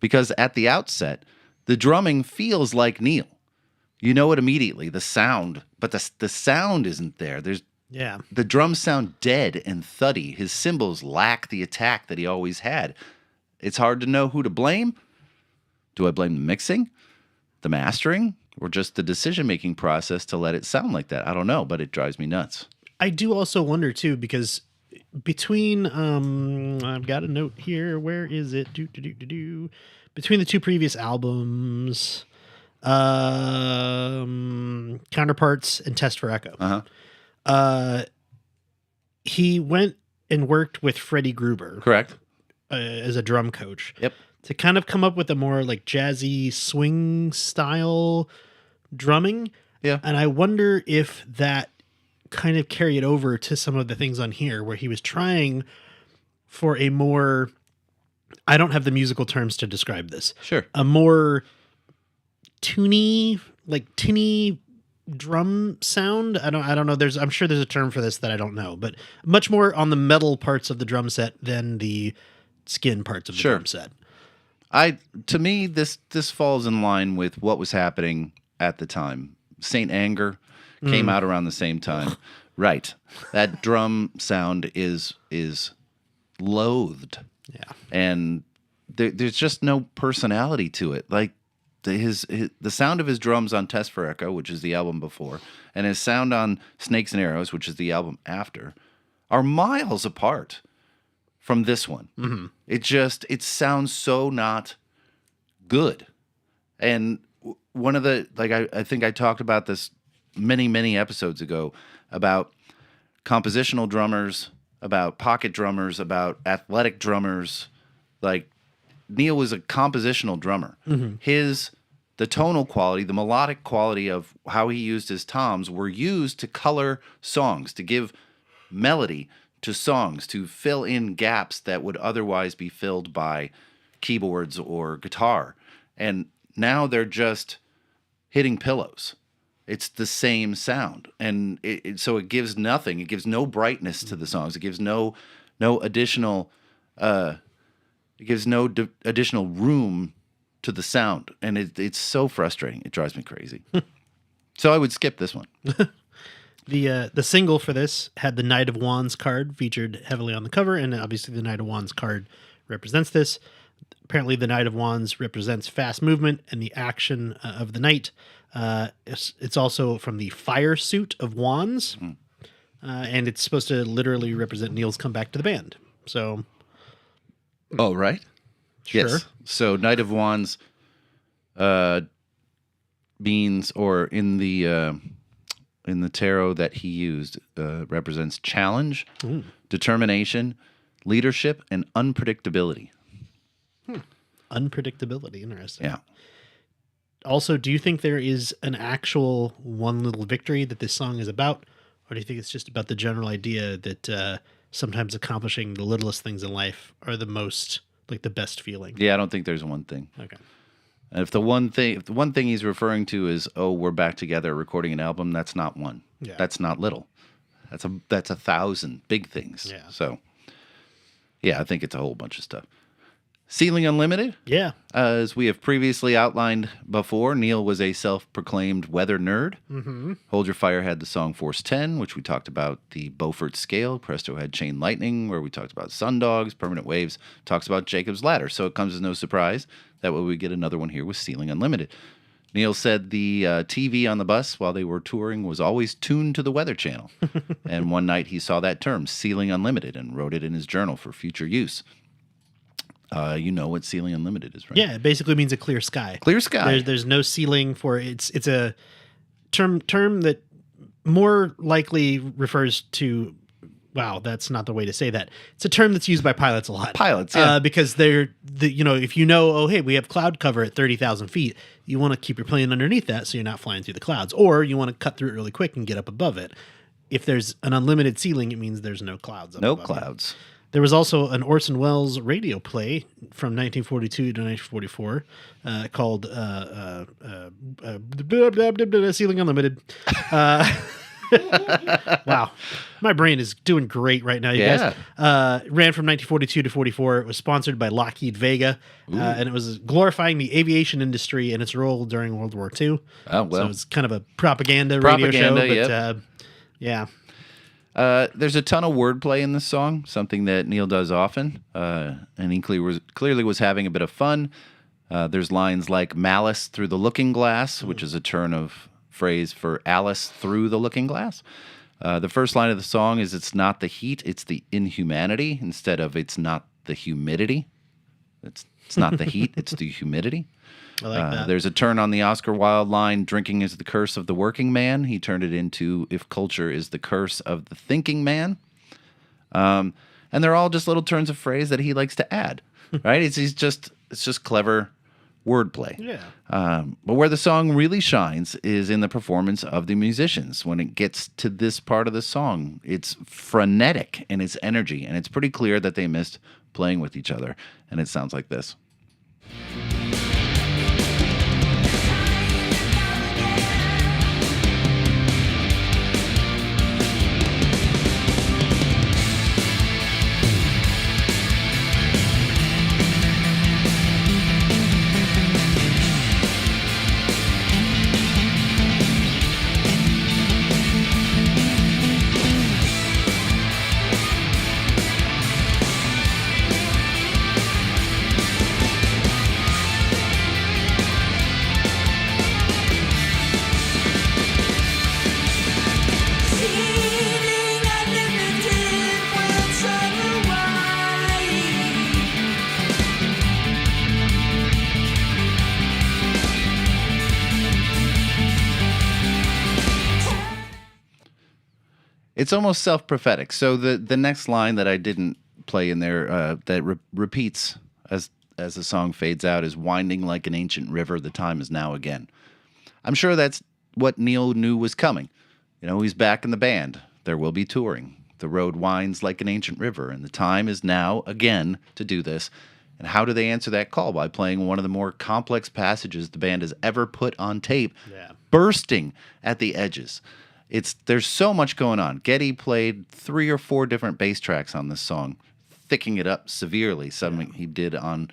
Because at the outset, the drumming feels like Neil. You know it immediately, the sound, but the sound isn't there. The drums sound dead and thuddy. His cymbals lack the attack that he always had. It's hard to know who to blame. Do I blame the mixing, the mastering, or just the decision-making process to let it sound like that? I don't know, but it drives me nuts. I do also wonder, too, because between, I've got a note here. Where is it? Between the two previous albums... Counterparts and Test for Echo. He went and worked with Freddie Gruber, correct, as a drum coach. Yep, to kind of come up with a more like jazzy swing style drumming. Yeah, and I wonder if that kind of carried over to some of the things on here where he was trying for a more. I don't have the musical terms to describe this. Sure, a more tinny drum sound. I don't know. I'm sure there's a term for this that I don't know, but much more on the metal parts of the drum set than the skin parts of the drum set. To me, this falls in line with what was happening at the time. Saint Anger came out around the same time. Right. That drum sound is loathed. Yeah. And there's just no personality to it. Like, the sound of his drums on Test for Echo, which is the album before, and his sound on Snakes and Arrows, which is the album after, are miles apart from this one. Mm-hmm. It sounds so not good. And one of the, like, I think I talked about this many episodes ago about compositional drummers, about pocket drummers, about athletic drummers. Like, Neil was a compositional drummer. Mm-hmm. The tonal quality, the melodic quality of how he used his toms were used to color songs, to give melody to songs, to fill in gaps that would otherwise be filled by keyboards or guitar. And now they're just hitting pillows. It's the same sound. And so it gives nothing. It gives no brightness to the songs. It gives no additional additional room to the sound. And it's so frustrating. It drives me crazy. So I would skip this one. The single for this had the Knight of Wands card featured heavily on the cover, and obviously the Knight of Wands card represents this. Apparently the Knight of Wands represents fast movement and the action of the knight. It's also from the fire suit of Wands, and it's supposed to literally represent Neil's comeback to the band. So, oh, right? Sure. Yes. So Knight of Wands means, or in the tarot that he used, represents challenge, determination, leadership, and unpredictability. Unpredictability. Interesting. Yeah. Also, do you think there is an actual one little victory that this song is about? Or do you think it's just about the general idea that sometimes accomplishing the littlest things in life are the most, like, the best feeling? Yeah, I don't think there's one thing. Okay. And if the one thing he's referring to is, oh, we're back together recording an album, that's not one. Yeah. That's not little. That's 1,000 big things. Yeah. So, yeah, I think it's a whole bunch of stuff. Ceiling Unlimited? Yeah. As we have previously outlined before, Neil was a self-proclaimed weather nerd. Mm-hmm. Hold Your Fire had the song Force 10, which we talked about the Beaufort scale. Presto had Chain Lightning, where we talked about Sundogs. Permanent Waves talks about Jacob's Ladder. So it comes as no surprise that we get another one here with Ceiling Unlimited. Neil said the TV on the bus while they were touring was always tuned to the Weather Channel. And one night he saw that term, Ceiling Unlimited, and wrote it in his journal for future use. You know what Ceiling Unlimited is, right? Yeah, it basically means a clear sky. Clear sky. There's no ceiling for it. It's a term that more likely refers to. Wow, that's not the way to say that. It's a term that's used by pilots a lot. Pilots, yeah. Because if you know, oh, hey, we have cloud cover at 30,000 feet, you want to keep your plane underneath that so you're not flying through the clouds, or you want to cut through it really quick and get up above it. If there's an unlimited ceiling, it means there's no clouds. No clouds. There was also an Orson Welles radio play from 1942 to 1944 called Ceiling Unlimited. Wow. My brain is doing great right now, you guys. Ran from 1942 to 44. It was sponsored by Lockheed Vega, and it was glorifying the aviation industry and its role during World War II. Oh, well. So it's kind of a radio show. But, yep. Yeah. There's a ton of wordplay in this song, something that Neil does often, and he clearly was having a bit of fun. There's lines like malice through the looking glass, which is a turn of phrase for Alice through the looking glass. The first line of the song is, it's not the heat, it's the inhumanity, instead of it's not the humidity. It's not the heat, it's the humidity. I like that. There's a turn on the Oscar Wilde line, drinking is the curse of the working man. He turned it into, if culture is the curse of the thinking man. And they're all just little turns of phrase that he likes to add, right? It's just clever wordplay. Yeah. But where the song really shines is in the performance of the musicians. When it gets to this part of the song, it's frenetic in its energy, and it's pretty clear that they missed playing with each other. And it sounds like this. It's almost self-prophetic. So the next line that I didn't play in there that repeats as the song fades out is "Winding like an ancient river, the time is now again." I'm sure that's what Neil knew was coming. He's back in the band. There will be touring. The road winds like an ancient river, and the time is now again to do this. And how do they answer that call? By playing one of the more complex passages the band has ever put on tape, bursting at the edges. There's so much going on. Geddy played 3 or 4 different bass tracks on this song, thickening it up severely, something he did on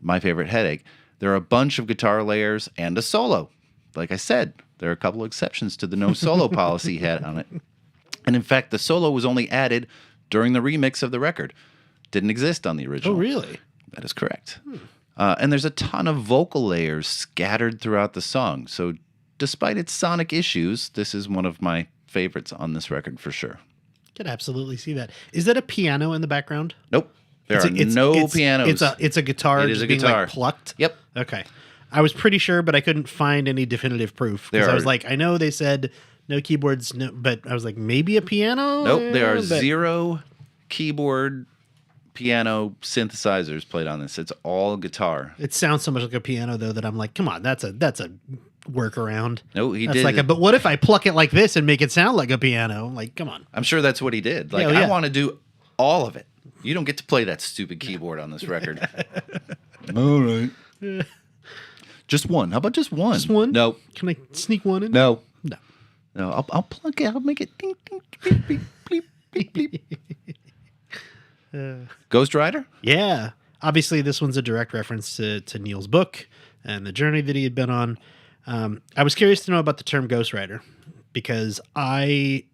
My Favorite Headache. There are a bunch of guitar layers and a solo. Like I said, there are a couple of exceptions to the no solo policy he had on it. And in fact, the solo was only added during the remix of the record. Didn't exist on the original. Oh, really? That is correct. And there's a ton of vocal layers scattered throughout the song. So despite its sonic issues, this is one of my favorites on this record for sure. Could absolutely see that. Is that a piano in the background? Nope. There are no pianos. It's a guitar. It is just a being guitar. like plucked. Yep. Okay. I was pretty sure, but I couldn't find any definitive proof. Because I was like, I know they said no keyboards, but I was like, maybe a piano? Nope. There are 0 keyboard, piano, synthesizers played on this. It's all guitar. It sounds so much like a piano, though, that I'm like, come on, that's a workaround. No, he that's did. but what if I pluck it like this and make it sound like a piano? Like, come on. I'm sure that's what he did. Like, I want to do all of it. You don't get to play that stupid keyboard on this record. All right. Just one. How about just one? Just one? No. Can I sneak one in? No. No. No. I'll plug it. I'll make it ding, ding, bleep, bleep, bleep, bleep, bleep. Ghost Rider? Yeah. Obviously, this one's a direct reference to Neil's book and the journey that he had been on. I was curious to know about the term Ghost Rider because I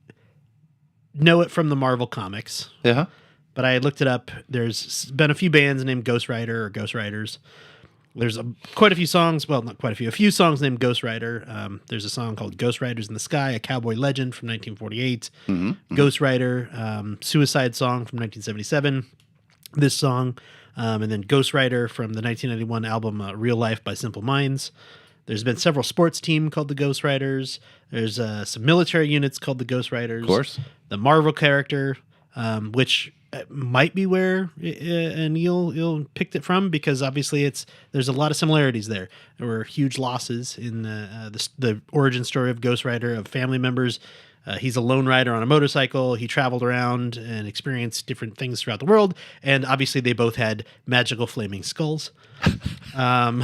know it from the Marvel comics. Yeah. But I looked it up. There's been a few bands named Ghost Rider or Ghost Riders. There's quite a few songs. Well, not quite a few songs named Ghost Rider. There's a song called Ghost Riders in the Sky, a cowboy legend from 1948. Ghost Rider, Suicide Song from 1977. This song. And then Ghost Rider from the 1991 album Real Life by Simple Minds. There's been several sports teams called the Ghost Riders. There's some military units called the Ghost Riders. Of course. The Marvel character, which might be where Neil picked it from because obviously there's a lot of similarities there. There were huge losses in the origin story of Ghost Rider of family members. He's a lone rider on a motorcycle. He traveled around and experienced different things throughout the world. And obviously they both had magical flaming skulls. But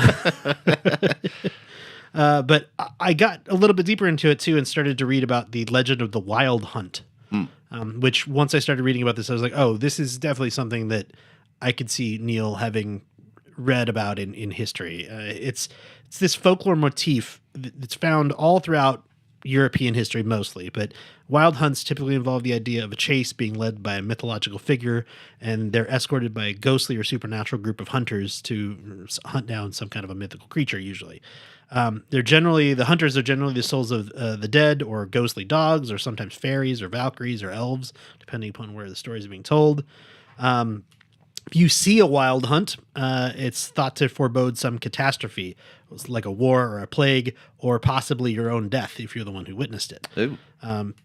I got a little bit deeper into it too and started to read about the legend of the Wild Hunt. Which once I started reading about this, I was like, oh, this is definitely something that I could see Neil having read about in history. It's this folklore motif that's found all throughout European history mostly, but wild hunts typically involve the idea of a chase being led by a mythological figure, and they're escorted by a ghostly or supernatural group of hunters to hunt down some kind of a mythical creature, usually. The hunters are generally the souls of the dead or ghostly dogs or sometimes fairies or valkyries or elves, depending upon where the story is being told. If you see a wild hunt, it's thought to forebode some catastrophe, like a war or a plague, or possibly your own death if you're the one who witnessed it.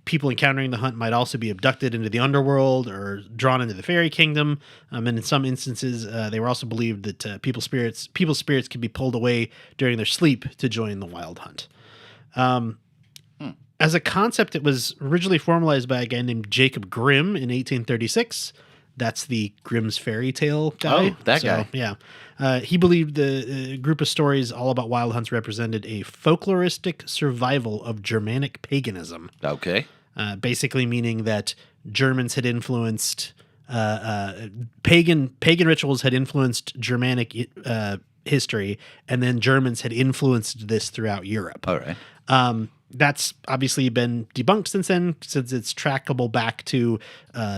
People encountering the hunt might also be abducted into the underworld or drawn into the fairy kingdom. And in some instances, they were also believed that people's spirits could be pulled away during their sleep to join the wild hunt. As a concept, it was originally formalized by a guy named Jacob Grimm in 1836. That's the Grimm's fairy tale guy. Oh, that guy. Yeah. He believed the group of stories all about wild hunts represented a folkloristic survival of Germanic paganism. Okay. Basically meaning that Germans had influenced, pagan rituals had influenced Germanic history, and then Germans had influenced this throughout Europe. All right. That's obviously been debunked since then, since it's trackable back to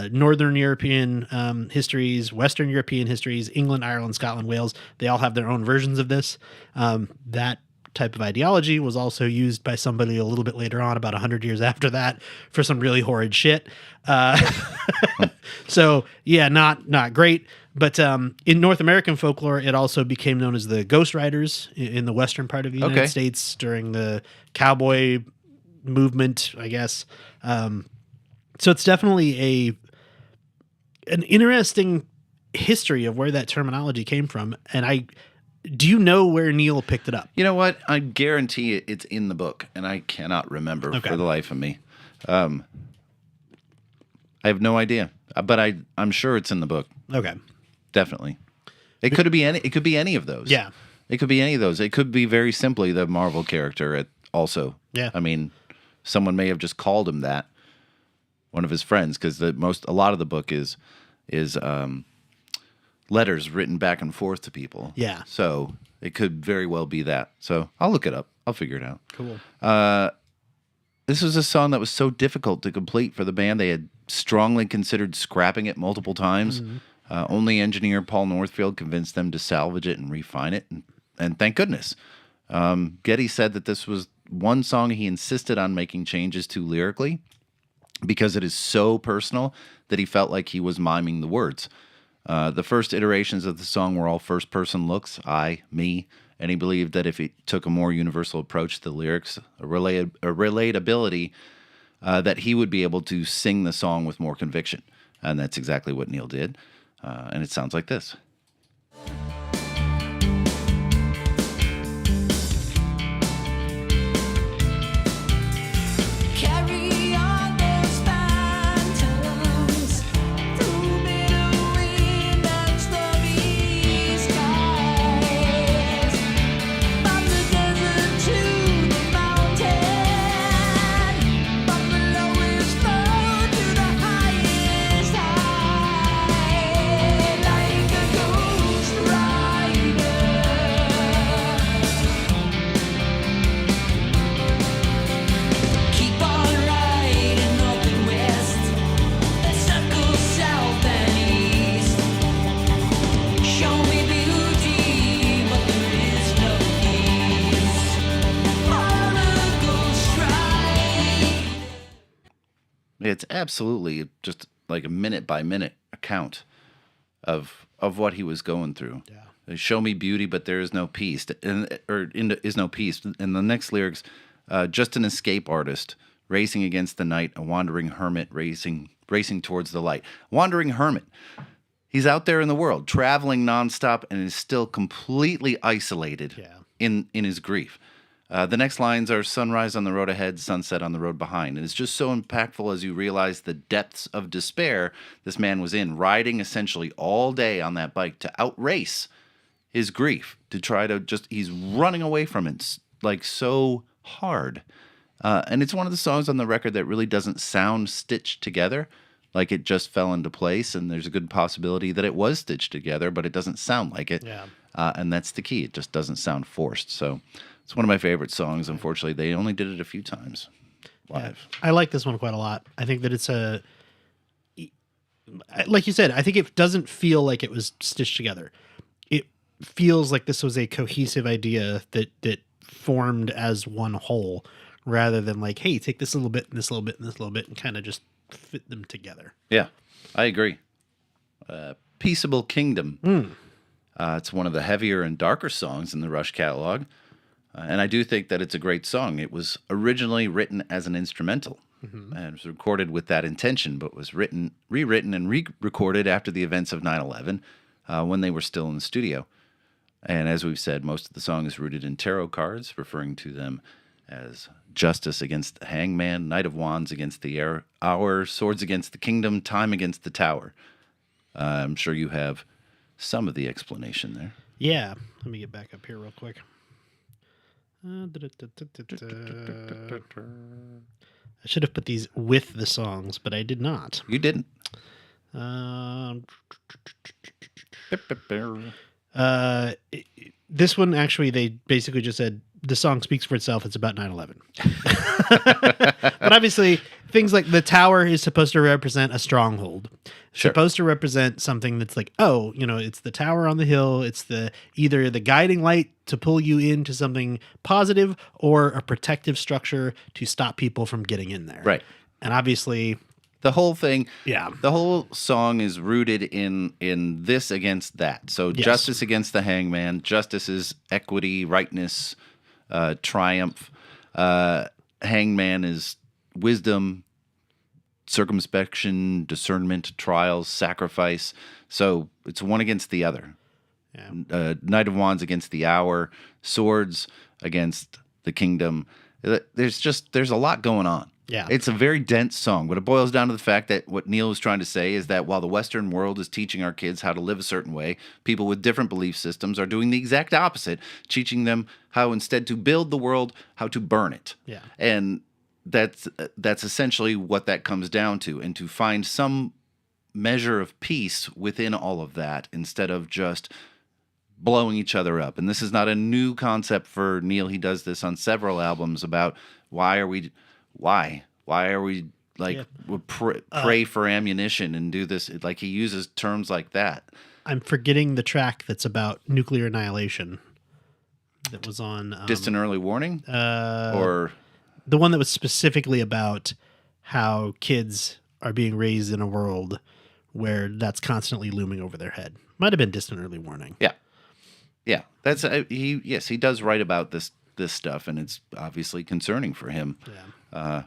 Northern European histories, Western European histories, England, Ireland, Scotland, Wales. They all have their own versions of this. That type of ideology was also used by somebody a little bit later on, about 100 years after that, for some really horrid shit. So, yeah, not great. But in North American folklore, it also became known as the Ghost Riders in the western part of the United States during the cowboy movement, I guess. So it's definitely an interesting history of where that terminology came from. And do you know where Neil picked it up? You know what? I guarantee it's in the book, and I cannot remember for the life of me. I have no idea, but I'm sure it's in the book. Okay. Definitely. It could be any. It could be any of those. Yeah. It could be any of those. It could be very simply the Marvel character. Also. Yeah. I mean, someone may have just called him that. One of his friends, because a lot of the book is letters written back and forth to people. Yeah. So it could very well be that. So I'll look it up. I'll figure it out. Cool. This was a song that was so difficult to complete for the band. They had strongly considered scrapping it multiple times. Only engineer Paul Northfield convinced them to salvage it and refine it. And thank goodness. Geddy said that this was one song he insisted on making changes to lyrically because it is so personal that he felt like he was miming the words. The first iterations of the song were all first-person looks, I, me, and he believed that if he took a more universal approach to the lyrics, a relatability, that he would be able to sing the song with more conviction. And that's exactly what Neil did. And it sounds like this. It's absolutely just like a minute-by-minute account of what he was going through. Yeah. They show me beauty, but there is no peace, is no peace. And the next lyrics, just an escape artist racing against the night, a wandering hermit racing towards the light. Wandering hermit. He's out there in the world, traveling nonstop, and is still completely isolated in his grief. The next lines are sunrise on the road ahead, sunset on the road behind. And it's just so impactful as you realize the depths of despair this man was in, riding essentially all day on that bike to outrace his grief, to try to he's running away from it like so hard. And it's one of the songs on the record that really doesn't sound stitched together, like it just fell into place. And there's a good possibility that it was stitched together, but it doesn't sound like it. Yeah. And that's the key. It just doesn't sound forced. So it's one of my favorite songs. Unfortunately, they only did it a few times live. Yeah. I like this one quite a lot. I think that it's like you said, I think it doesn't feel like it was stitched together. It feels like this was a cohesive idea that formed as one whole, rather than like, hey, take this little bit and this little bit and this little bit and kind of just fit them together. Yeah, I agree. Peaceable Kingdom. It's one of the heavier and darker songs in the Rush catalog. And I do think that it's a great song. It was originally written as an instrumental and it was recorded with that intention, but was rewritten and re-recorded after the events of 9/11 when they were still in the studio. And as we've said, most of the song is rooted in tarot cards, referring to them as justice against the hangman, knight of wands against the hour, swords against the kingdom, time against the tower. I'm sure you have some of the explanation there. Yeah. Let me get back up here real quick. I should have put these with the songs, but I did not. You didn't. This one, actually, they basically just said, the song speaks for itself. It's about 9/11. But obviously, things like the tower is supposed to represent a stronghold. Sure. Supposed to represent something that's like, oh, it's the tower on the hill. It's either the guiding light to pull you into something positive or a protective structure to stop people from getting in there. Right. And obviously, the whole thing, yeah, the whole song is rooted in this against that. So yes. Justice against the hangman. Justice is equity, rightness, triumph. Hangman is wisdom, circumspection, discernment, trials, sacrifice. So it's one against the other. Yeah. Knight of Wands against the Hour, swords against the kingdom. There's a lot going on. Yeah. It's a very dense song, but it boils down to the fact that what Neil was trying to say is that while the Western world is teaching our kids how to live a certain way, people with different belief systems are doing the exact opposite, teaching them how instead to build the world, how to burn it. Yeah. And that's essentially what that comes down to, and to find some measure of peace within all of that instead of just blowing each other up. And this is not a new concept for Neil. He does this on several albums about why are we like pray for ammunition and do this. Like he uses terms like that. I'm forgetting the track that's about nuclear annihilation that was on Distant Early Warning, or the one that was specifically about how kids are being raised in a world where that's constantly looming over their head. Might have been Distant Early Warning. Yeah, that's he does write about this stuff, and it's obviously concerning for him. Yeah.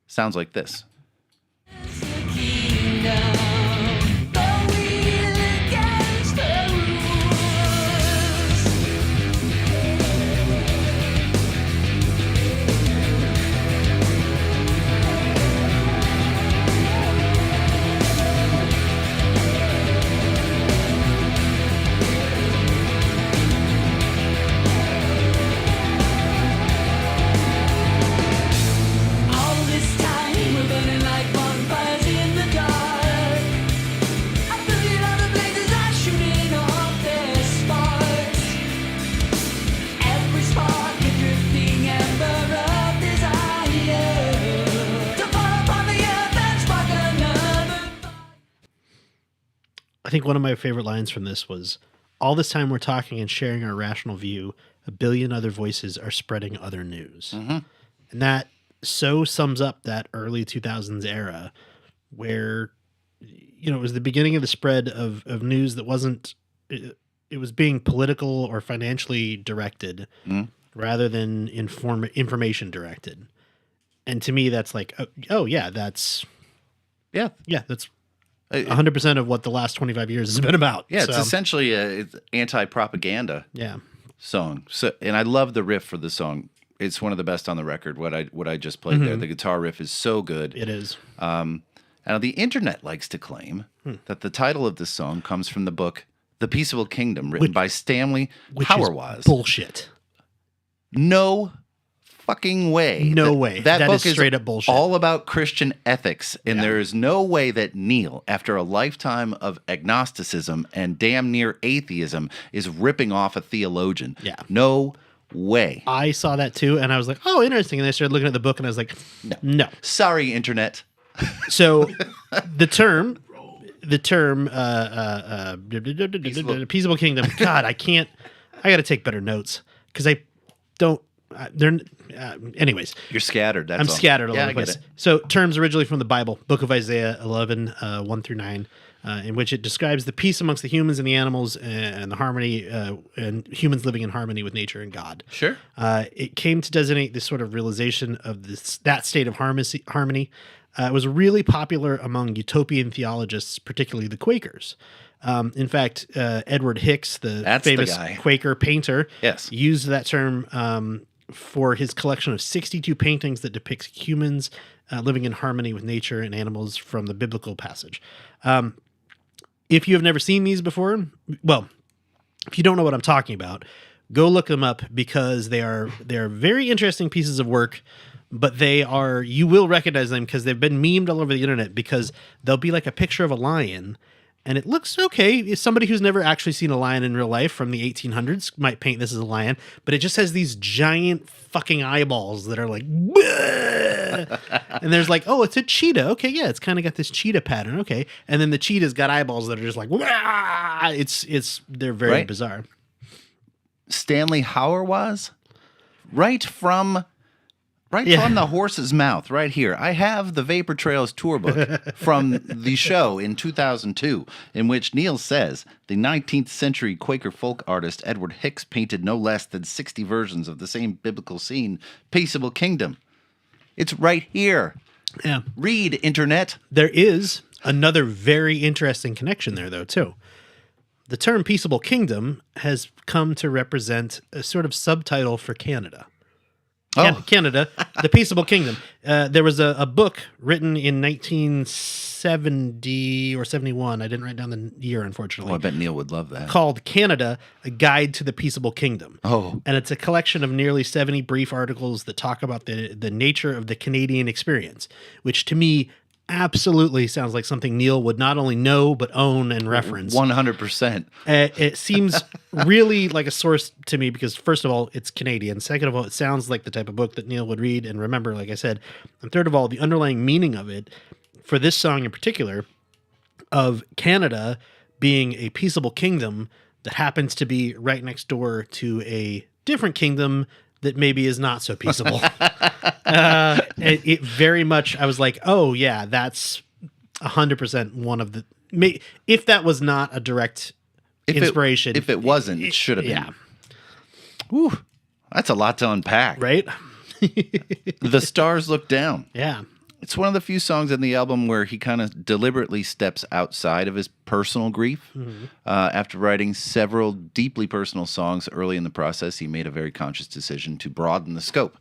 Sounds like this. I think one of my favorite lines from this was, all this time we're talking and sharing our rational view, a billion other voices are spreading other news. Mm-hmm. And that so sums up that early 2000s era where, you know, it was the beginning of the spread of news that wasn't, it was being political or financially directed rather than information directed. And to me, that's like, that's 100% of what the last 25 years has been about. Yeah, it's essentially it's anti-propaganda song. So, and I love the riff for the song. It's one of the best on the record. What I just played there, the guitar riff is so good. It is. Now the internet likes to claim that the title of this song comes from the book "The Peaceable Kingdom," written by Stanley Hauerwas. Bullshit. No fucking way. No way. That book is straight up bullshit. All about Christian ethics, and there is no way that Neil, after a lifetime of agnosticism and damn near atheism, is ripping off a theologian. Yeah. No way. I saw that too, and I was like, oh, interesting. And I started looking at the book, and I was like, no. Sorry, internet. So the term peaceable kingdom. God, I got to take better notes because I don't. Anyways, You're scattered. I'm all. scattered all over the I get place. it. So terms originally from the Bible, Book of Isaiah 11, 1 through 9, in which it describes the peace amongst the humans and the animals and the harmony and humans living in harmony with nature and God. Sure. It came to designate this sort of realization of that state of harmony. It was really popular among utopian theologists, particularly the Quakers. In fact, Edward Hicks, the famous Quaker painter, used that term for his collection of 62 paintings that depicts humans living in harmony with nature and animals from the biblical passage. If you have never seen these before, well, if you don't know what I'm talking about, go look them up because they are very interesting pieces of work. But you will recognize them because they've been memed all over the internet because they'll be like a picture of a lion. And it looks okay. Somebody who's never actually seen a lion in real life from the 1800s might paint this as a lion, but it just has these giant fucking eyeballs that are like, and there's like, oh, it's a cheetah. Okay, yeah, it's kind of got this cheetah pattern. Okay, and then the cheetah's got eyeballs that are just like, they're very bizarre. Stanley Hauerwas, from the horse's mouth, right here. I have the Vapor Trails tour book from the show in 2002, in which Neil says the 19th century Quaker folk artist Edward Hicks painted no less than 60 versions of the same biblical scene, Peaceable Kingdom. It's right here. Yeah. Read, internet. There is another very interesting connection there, though, too. The term peaceable kingdom has come to represent a sort of subtitle for Canada. Oh, Canada, the peaceable kingdom. There was a book written in 1970 or 71. I didn't write down the year, unfortunately. I bet Neil would love that. Called Canada, A Guide to the Peaceable Kingdom. Oh. And it's a collection of nearly 70 brief articles that talk about the nature of the Canadian experience, which to me absolutely sounds like something Neil would not only know, but own and reference. 100%. It seems really like a source to me because, first of all, it's Canadian. Second of all, it sounds like the type of book that Neil would read and remember, like I said. And third of all, the underlying meaning of it, for this song in particular, of Canada being a peaceable kingdom that happens to be right next door to a different kingdom that maybe is not so peaceable. It very much, I was like, oh yeah, that's 100% one of the, if that was not a direct inspiration. If it wasn't, it should have been. Yeah. Whew, that's a lot to unpack. Right? The Stars Look Down. Yeah. It's one of the few songs in the album where he kind of deliberately steps outside of his personal grief. After writing several deeply personal songs early in the process, he made a very conscious decision to broaden the scope.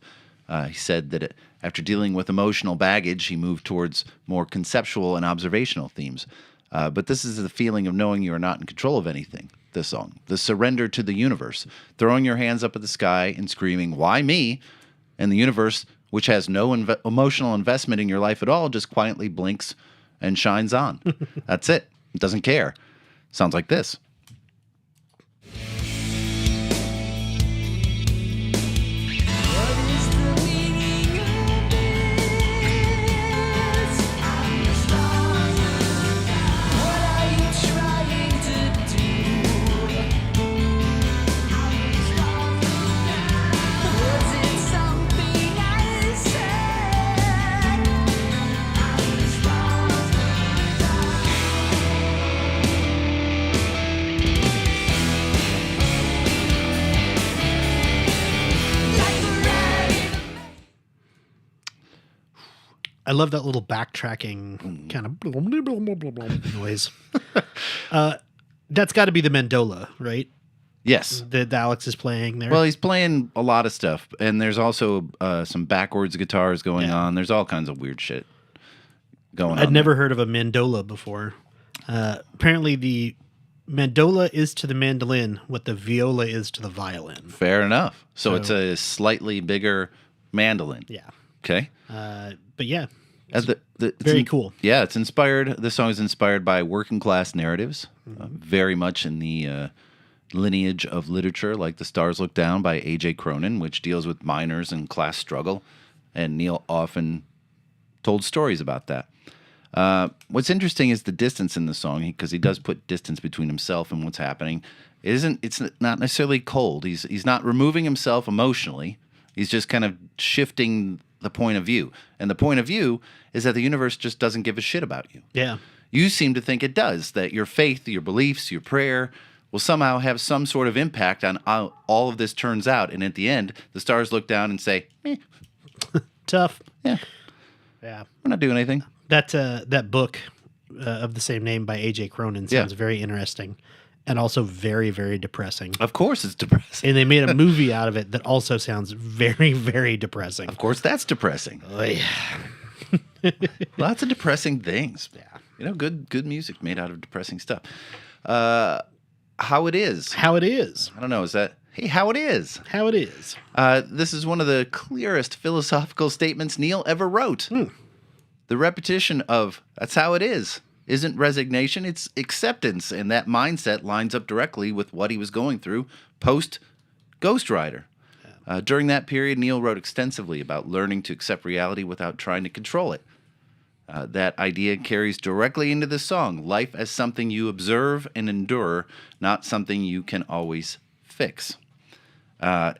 He said that after dealing with emotional baggage, he moved towards more conceptual and observational themes. But this is the feeling of knowing you are not in control of anything, this song. The surrender to the universe, throwing your hands up at the sky and screaming, "Why me?" And the universe, which has no emotional investment in your life at all, just quietly blinks and shines on. That's it. It doesn't care. Sounds like this. I love that little backtracking kind of blah, blah, blah, blah, blah noise. That's got to be the mandola, right? Yes. That Alex is playing there. Well, he's playing a lot of stuff, and there's also some backwards guitars going on. There's all kinds of weird shit going on. I'd never heard of a mandola before. Apparently, the mandola is to the mandolin what the viola is to the violin. Fair enough. So it's a slightly bigger mandolin. Yeah. Okay. But yeah, Very cool. Yeah, it's inspired. This song is inspired by working class narratives, very much in the lineage of literature, like The Stars Look Down by A.J. Cronin, which deals with miners and class struggle. And Neil often told stories about that. What's interesting is the distance in the song, because he does put distance between himself and what's happening. It's not necessarily cold. He's not removing himself emotionally. He's just kind of shifting the point of view. And the point of view is that the universe just doesn't give a shit about you. Yeah. You seem to think it does, that your faith, your beliefs, your prayer will somehow have some sort of impact on how all of this turns out. And at the end, the stars look down and say, Tough. Yeah. Yeah. We're not doing anything. That book of the same name by A.J. Cronin sounds very interesting and also very, very depressing. Of course it's depressing. And they made a movie out of it that also sounds very, very depressing. Of course that's depressing. Oh, yeah. Lots of depressing things. Yeah. Good music made out of depressing stuff. How It Is. How It Is. I don't know. Is that... Hey, how it is. How it is. This is one of the clearest philosophical statements Neil ever wrote. The repetition of "that's how it is" isn't resignation, it's acceptance. And that mindset lines up directly with what he was going through post Ghost Rider. During that period, Neil wrote extensively about learning to accept reality without trying to control it. That idea carries directly into the song. Life as something you observe and endure, not something you can always fix. And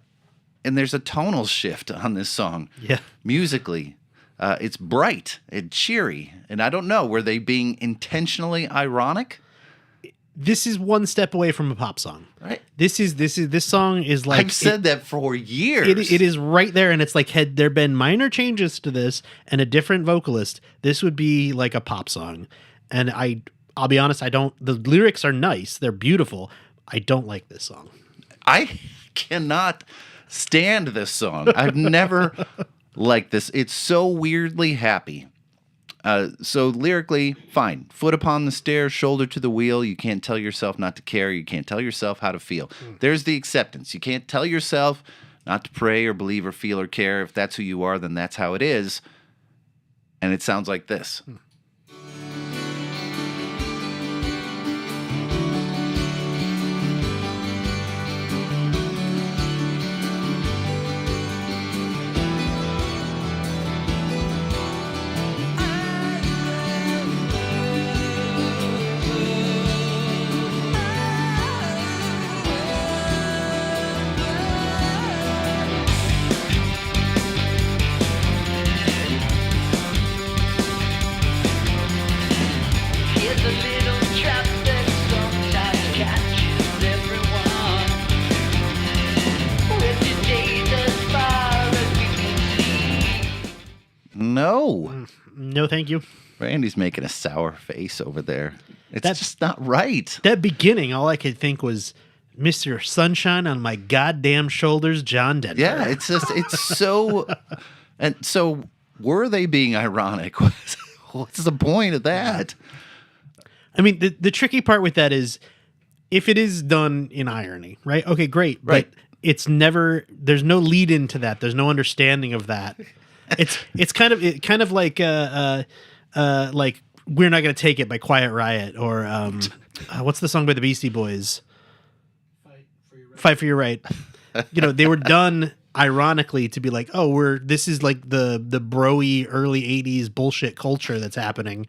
there's a tonal shift on this song. Yeah. Musically, it's bright and cheery. And I don't know, were they being intentionally ironic? this is one step away from a pop song. Right. This song is like I've said that for years. it is right there, and it's like had there been minor changes to this and a different vocalist, this would be like a pop song. And I'll be honest, the lyrics are nice, they're beautiful. I don't like this song. I cannot stand this song. I've never liked this. It's so weirdly happy. So lyrically, fine. Foot upon the stairs, shoulder to the wheel. You can't tell yourself not to care. You can't tell yourself how to feel. There's the acceptance. You can't tell yourself not to pray or believe or feel or care. If that's who you are, then that's how it is. And it sounds like this. Here's a little trap that sometimes catches everyone. With your days as far as we can see. No. No, thank you. Randy's making a sour face over there. It's That's- just not right. That beginning, all I could think was Mr. Sunshine on my goddamn shoulders, John Denver. Yeah, it's so. And so, were they being ironic? What's the point of that? I mean, the tricky part with that is if it is done in irony, right? Okay, great. Right. But it's never, there's no lead into that. There's no understanding of that. It's kind of like We're Not Gonna Take It by Quiet Riot, or what's the song by the Beastie Boys? Fight for Your Right. You know, they were done ironically to be like, oh, this is like the bro-y early 80s bullshit culture that's happening.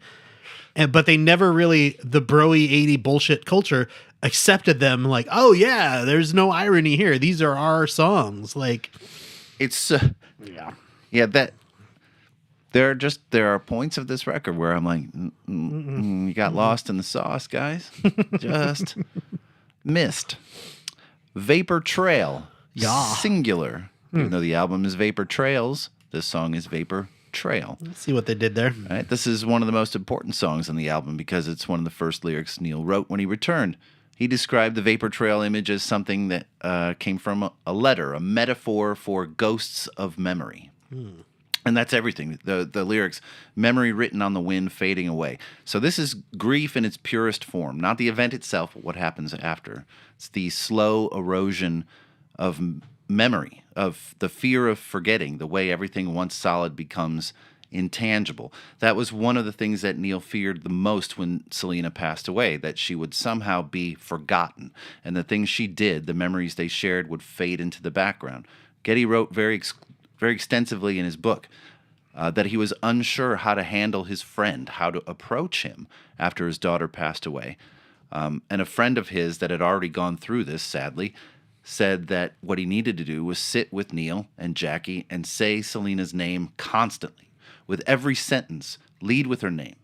But they never really, the bro-y 80 bullshit culture accepted them like, oh yeah, there's no irony here. These are our songs. Like, It's yeah. that there are points of this record where I'm like, you got lost in the sauce, guys. Just missed. Vapor Trail, Yeah. singular. Even though the album is Vapor Trails, this song is Vapor Trail. Let's see what they did there. Right? This is one of the most important songs on the album because it's one of the first lyrics Neil wrote when he returned. He described the Vapor Trail image as something that came from a letter, a metaphor for ghosts of memory. And that's everything. The lyrics, memory written on the wind, fading away. So this is grief in its purest form, not the event itself, but what happens after. It's the slow erosion of memory, of the fear of forgetting, the way everything once solid becomes intangible. That was one of the things that Neil feared the most when Selena passed away, that she would somehow be forgotten, and the things she did, the memories they shared, would fade into the background. Getty wrote very extensively in his book that he was unsure how to handle his friend, how to approach him after his daughter passed away. And a friend of his that had already gone through this, sadly, said that what he needed to do was sit with Neil and Jackie and say Selena's name constantly. With every sentence, lead with her name.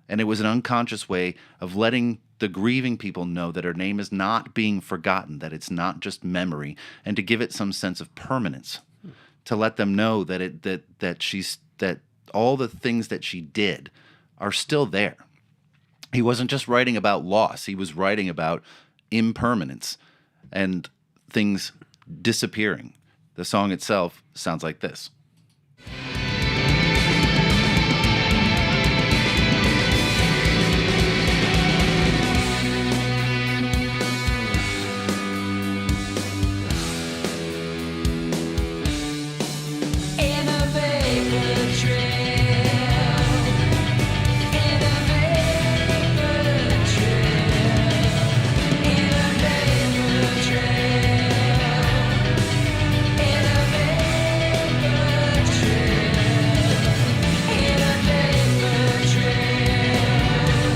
And it was an unconscious way of letting the grieving people know that her name is not being forgotten, that it's not just memory, and to give it some sense of permanence. To let them know that that all the things that she did are still there. He wasn't just writing about loss, he was writing about impermanence and things disappearing. The song itself sounds like this. In a vapor trail, in a vapor trail, in a vapor trail, in a vapor trail, in a vapor trail,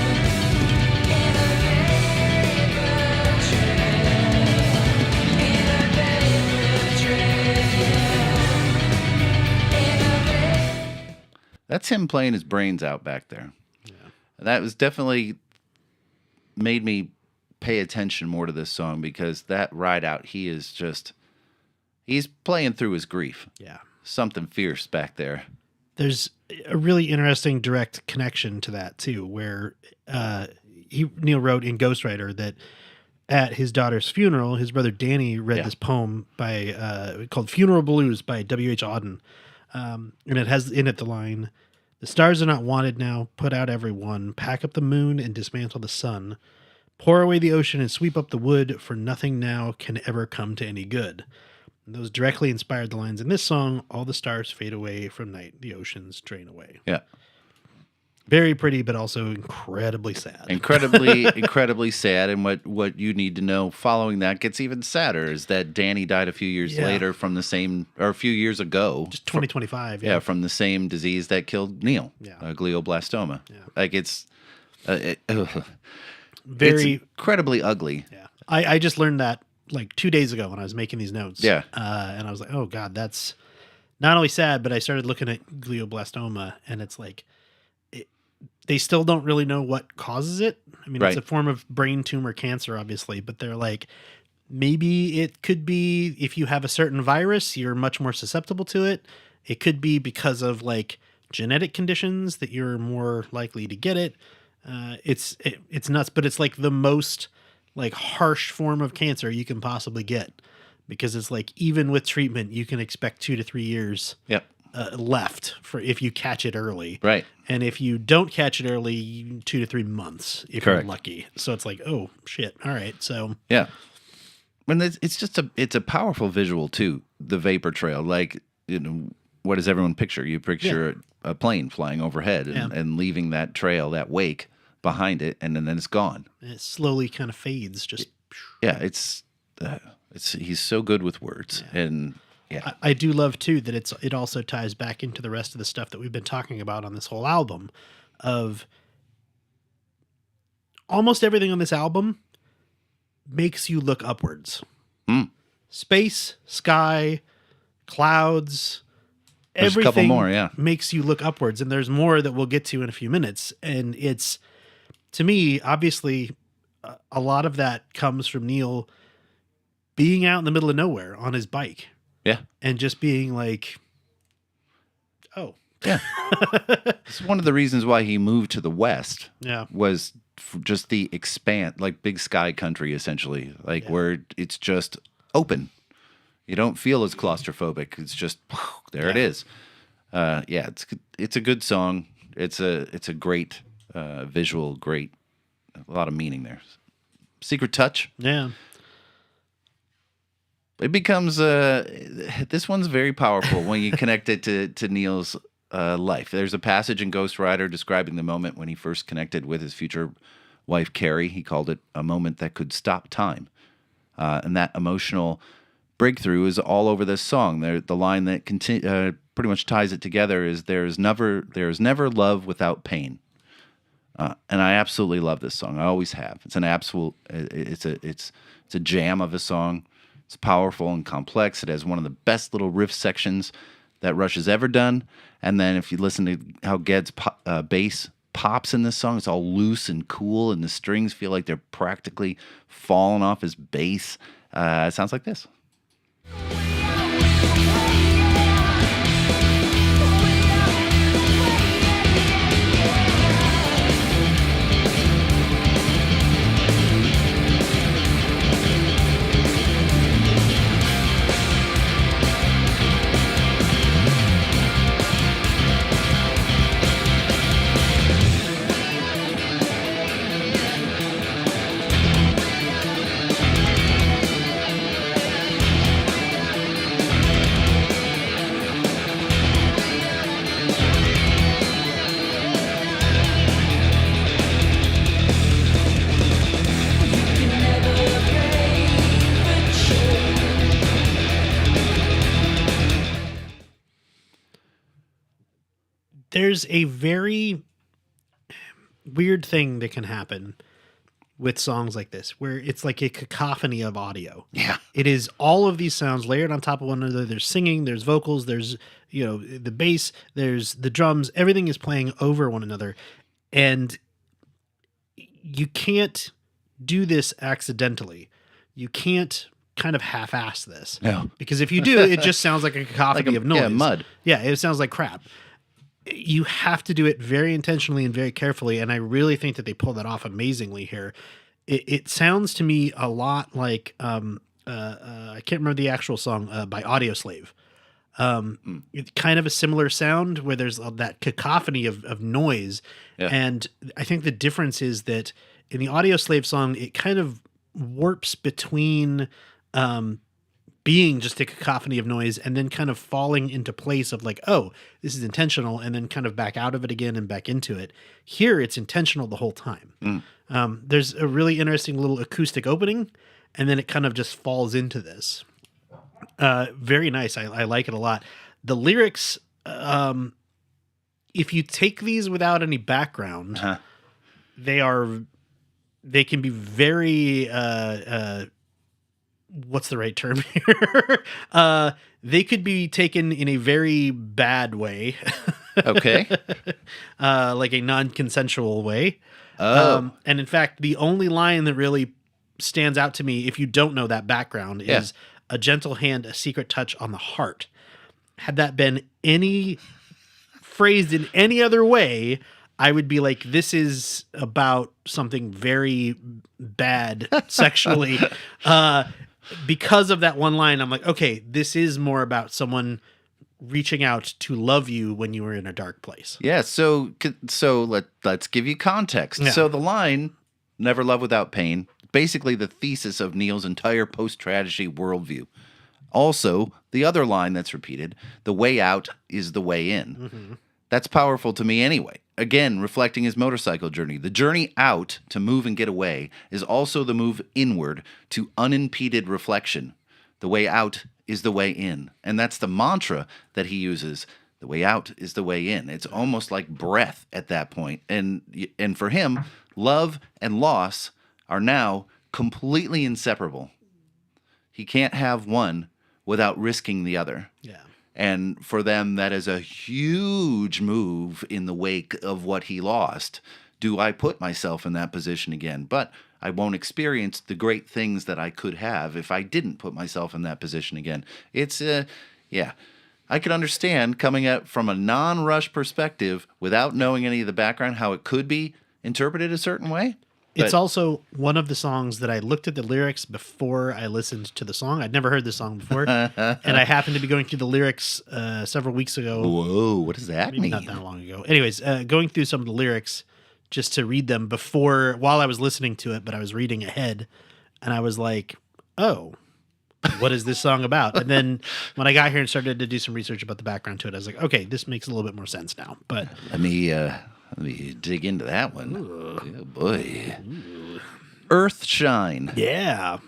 in a vapor trail, in a vapor trail. That's him playing his brains out back there. Yeah. That was definitely made me pay attention more to this song because that ride out, he's playing through his grief. Yeah. Something fierce back there. There's a really interesting direct connection to that too, where Neil wrote in Ghostwriter that at his daughter's funeral, his brother Danny read this poem by called "Funeral Blues" by W.H. Auden, and it has in it the line, "The stars are not wanted now. Put out every one. Pack up the moon and dismantle the sun. Pour away the ocean and sweep up the wood. For nothing now can ever come to any good." And those directly inspired the lines in this song. All the stars fade away from night. The oceans drain away. Yeah. Very pretty, but also incredibly sad. Incredibly sad. And what you need to know following that gets even sadder is that Danny died a few years later from the same, or a few years ago. Just 2025. Yeah, from the same disease that killed Neil. Yeah. Glioblastoma. Yeah. Like it's Very incredibly ugly. Yeah. I just learned that like 2 days ago when I was making these notes. Yeah. And I was like, oh God, that's not only sad, but I started looking at glioblastoma and it's like, they still don't really know what causes it. I mean, Right. It's a form of brain tumor cancer, obviously, but they're like, maybe it could be if you have a certain virus, you're much more susceptible to it. It could be because of like genetic conditions that you're more likely to get it. It's nuts, but it's like the most like harsh form of cancer you can possibly get because it's like even with treatment, you can expect 2 to 3 years Yep. left for if you catch it early. Right. And if you don't catch it early, 2 to 3 months if Correct. you're lucky. So it's like, oh shit. All right. So Yeah. And it's just it's a powerful visual too. The vapor trail, like, what does everyone picture? You picture a plane flying overhead and leaving that trail, that wake behind it, and then it's gone. it slowly kind of fades. Just Yeah, it's he's so good with words, and yeah, I do love too that it also ties back into the rest of the stuff that we've been talking about on this whole album. Of almost everything on this album makes you look upwards. Space, sky, clouds, There's a couple everything more, yeah. makes you look upwards. And there's more that we'll get to in a few minutes. And it's, to me, obviously, a lot of that comes from Neil being out in the middle of nowhere on his bike yeah, and just being like, oh, yeah. It's one of the reasons why he moved to the West. yeah. Was just the like big sky country, essentially, like where it's just open. You don't feel as claustrophobic. It's just there. It is. It's a good song. It's a great visual, great, a lot of meaning there. Secret Touch. Yeah. It becomes this one's very powerful when you connect it to Neil's life. There's a passage in Ghost Rider describing the moment when he first connected with his future wife Carrie. He called it a moment that could stop time, and that emotional breakthrough is all over this song. The line that pretty much ties it together is there is never love without pain. And I absolutely love this song. I always have. It's an absolute. It's a jam of a song. It's powerful and complex. It has one of the best little riff sections that Rush has ever done. And then if you listen to how Ged's bass pops in this song, it's all loose and cool, and the strings feel like they're practically falling off his bass. It sounds like this. There's a very weird thing that can happen with songs like this, where it's like a cacophony of audio. Yeah. It is all of these sounds layered on top of one another. There's singing, there's vocals, there's, the bass, there's the drums, everything is playing over one another. And you can't do this accidentally. You can't kind of half-ass this. No. Because if you do, it just sounds like a cacophony of noise. Yeah, mud. Yeah, it sounds like crap. You have to do it very intentionally and very carefully, and I really think that they pull that off amazingly here. It sounds to me a lot like I can't remember the actual song by Audioslave. It's kind of a similar sound where there's that cacophony of noise, and I think the difference is that in the Audioslave song, it kind of warps between being just a cacophony of noise and then kind of falling into place of like, oh, this is intentional, and then kind of back out of it again and back into it. Here, it's intentional the whole time. There's a really interesting little acoustic opening, and then it kind of just falls into this. Very nice. I like it a lot. The lyrics, if you take these without any background, they can be very what's the right term here? They could be taken in a very bad way. Okay. Like a non-consensual way. Oh. And in fact, the only line that really stands out to me, if you don't know that background, is a gentle hand, a secret touch on the heart. Had that been phrased in any other way, I would be like, this is about something very bad sexually. Because of that one line, I'm like, okay, this is more about someone reaching out to love you when you were in a dark place. Yeah, so let's give you context. Yeah. So the line, never love without pain, basically the thesis of Neil's entire post-tragedy worldview. Also, the other line that's repeated, the way out is the way in. Mm-hmm. That's powerful to me anyway. Again, reflecting his motorcycle journey. The journey out to move and get away is also the move inward to unimpeded reflection. The way out is the way in. And that's the mantra that he uses. The way out is the way in. It's almost like breath at that point. And for him, love and loss are now completely inseparable. He can't have one without risking the other. Yeah. And for them, that is a huge move in the wake of what he lost. Do I put myself in that position again? But I won't experience the great things that I could have if I didn't put myself in that position again. It's, I could understand coming at from a non-Rush perspective without knowing any of the background, how it could be interpreted a certain way. It's also one of the songs that I looked at the lyrics before I listened to the song. I'd never heard this song before. And I happened to be going through the lyrics several weeks ago. Whoa, what does that mean? Not that long ago. Anyways, going through some of the lyrics just to read them while I was listening to it, but I was reading ahead. And I was like, oh, what is this song about? And then when I got here and started to do some research about the background to it, I was like, okay, this makes a little bit more sense now. But Let me dig into that one. Oh, boy. Earthshine. yeah.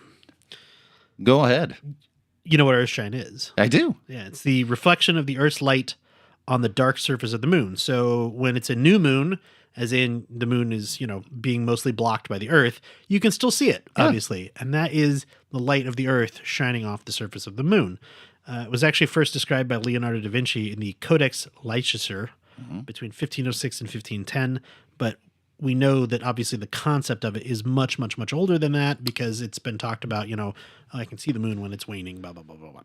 Go ahead. You know what Earthshine is? I do. Yeah, it's the reflection of the Earth's light on the dark surface of the moon. So when it's a new moon, as in the moon is, being mostly blocked by the Earth, you can still see it, obviously. And that is the light of the Earth shining off the surface of the moon. It was actually first described by Leonardo da Vinci in the Codex Leicester between 1506 and 1510. But we know that obviously the concept of it is much, much, much older than that because it's been talked about, I can see the moon when it's waning, blah, blah, blah, blah,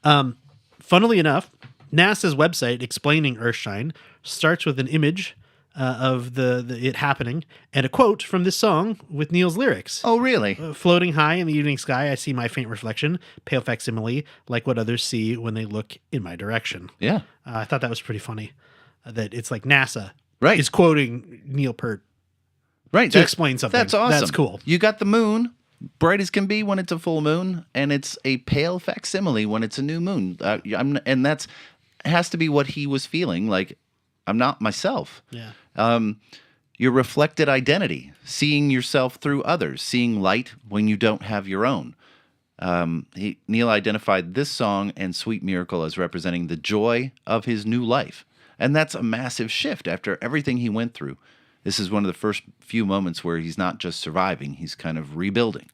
blah. Funnily enough, NASA's website explaining Earthshine starts with an image of it happening and a quote from this song with Neil's lyrics. Oh, really? Floating high in the evening sky, I see my faint reflection, pale facsimile, like what others see when they look in my direction. Yeah. I thought that was pretty funny that it's like NASA Right. is quoting Neil Peart Right. to explain something. That's awesome. That's cool. You got the moon, bright as can be when it's a full moon, and it's a pale facsimile when it's a new moon. And that's has to be what he was feeling. Like, I'm not myself. Yeah. Your reflected identity, seeing yourself through others, seeing light when you don't have your own. Neil identified this song and Sweet Miracle as representing the joy of his new life. And that's a massive shift after everything he went through. This is one of the first few moments where he's not just surviving, he's kind of rebuilding.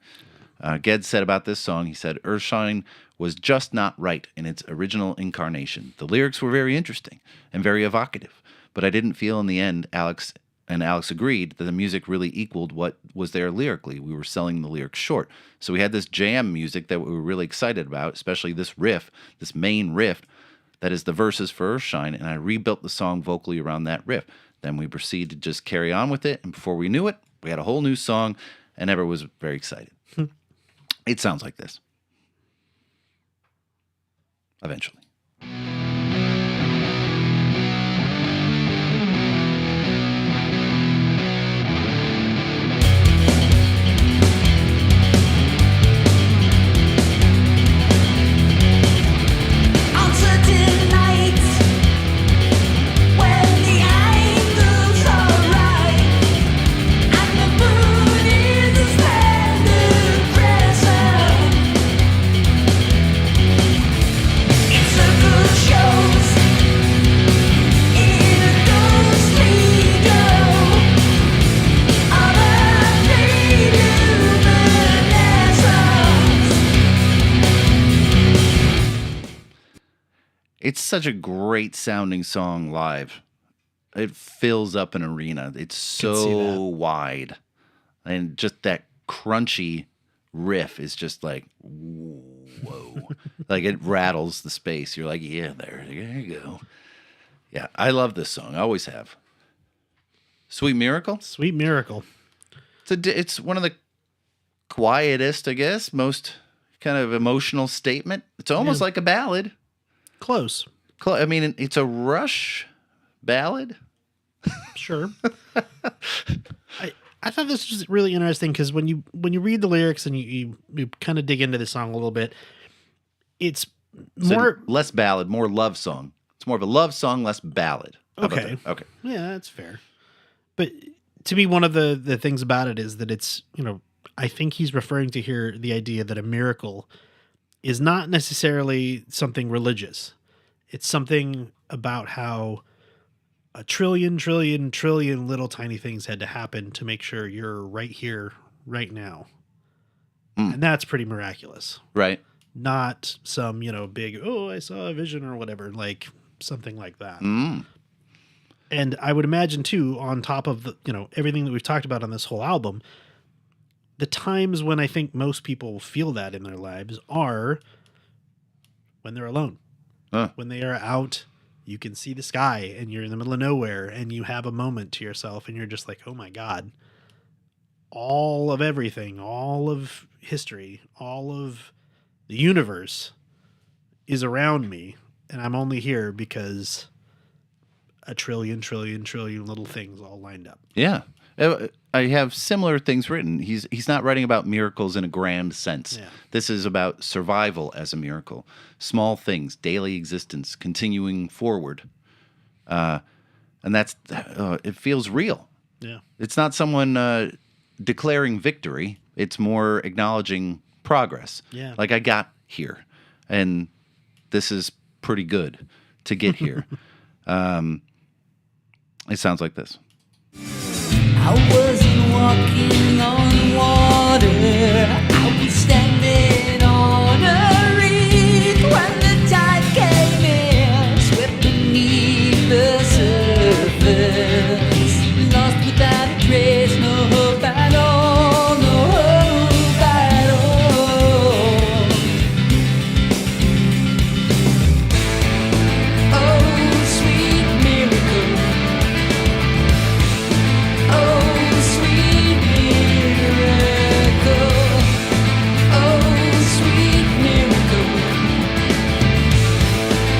Ged said about this song, he said, Earthshine was just not right in its original incarnation. The lyrics were very interesting and very evocative, but I didn't feel in the end Alex and Alex agreed that the music really equaled what was there lyrically. We were selling the lyrics short. So we had this jam music that we were really excited about, especially this riff, this main riff that is the verses for Earthshine, and I rebuilt the song vocally around that riff. Then we proceeded to just carry on with it, and before we knew it, we had a whole new song, and everyone was very excited. It sounds like this. Eventually. On certain nights when the angles are right and the moon is a standard crescent, it circles shows in a ghostly glow of a luminescence. It's such a great sounding song live. It fills up an arena. It's Can see so that. wide. And just that crunchy riff is just like, whoa. Like it rattles the space. You're like, yeah, there you go. Yeah, I love this song. I always have. Sweet Miracle. Sweet Miracle. It's one of the quietest, I guess, most kind of emotional statement. It's almost like a ballad. Close. I mean, it's a Rush ballad. Sure. I thought this was really interesting because when you read the lyrics and you kind of dig into the song a little bit, it's So more less ballad, more love song. It's more of a love song, less ballad. How about Okay. that? Okay. Yeah, that's fair. But to me, one of the things about it is that it's, I think he's referring to here the idea that a miracle is not necessarily something religious. It's something about how a trillion little tiny things had to happen to make sure you're right here, right now. And that's pretty miraculous. Right. Not some, big, I saw a vision or whatever, like something like that. And I would imagine too, on top of the, everything that we've talked about on this whole album, the times when I think most people feel that in their lives are when they're alone. Huh. When they are out, you can see the sky and you're in the middle of nowhere and you have a moment to yourself and you're just like, oh my God, all of everything, all of history, all of the universe is around me. And I'm only here because a trillion little things all lined up. Yeah. I have similar things written. He's not writing about miracles in a grand sense. Yeah. This is about survival as a miracle. Small things, daily existence, continuing forward. And that's it feels real. Yeah. It's not someone declaring victory. It's more acknowledging progress. Yeah. Like I got here, and this is pretty good to get here. It sounds like this. I wasn't walking on water. I was standing on a reef when the tide came in, swept beneath the surface, lost without a trace, no hope at all, no hope at all. Oh, sweet miracle. Oh, sweet miracle. Oh, sweet miracle.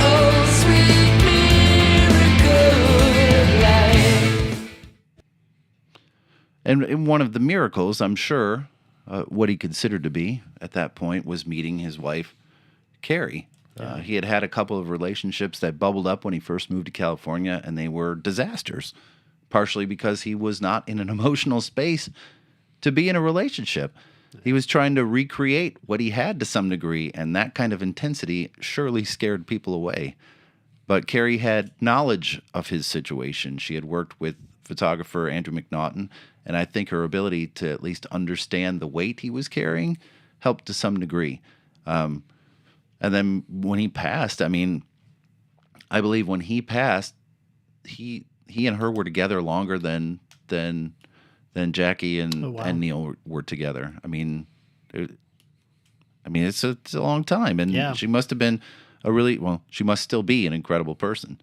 Oh, sweet miracle life. And one of the miracles, I'm sure, what he considered to be at that point was meeting his wife, Carrie. He had had a couple of relationships that bubbled up when he first moved to California, and they were disasters, partially because he was not in an emotional space to be in a relationship. He was trying to recreate what he had to some degree, and that kind of intensity surely scared people away. But Carrie had knowledge of his situation. She had worked with photographer Andrew McNaughton, and I think her ability to at least understand the weight he was carrying helped to some degree. And then when he passed, I mean, I believe when he passed, he and her were together longer than than Jackie and Oh, wow. and Neil were together. I mean, it's a long time, and Yeah. she must have been she must still be an incredible person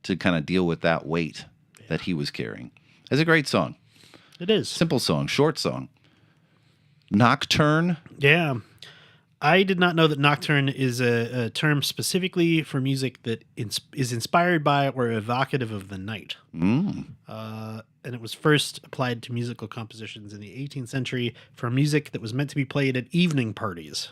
to kind of deal with that weight that he was carrying. It's a great song, It is. simple song, short song. Nocturne. Yeah. I did not know that nocturne is a term specifically for music that is inspired by or evocative of the night. And it was first applied to musical compositions in the 18th century for music that was meant to be played at evening parties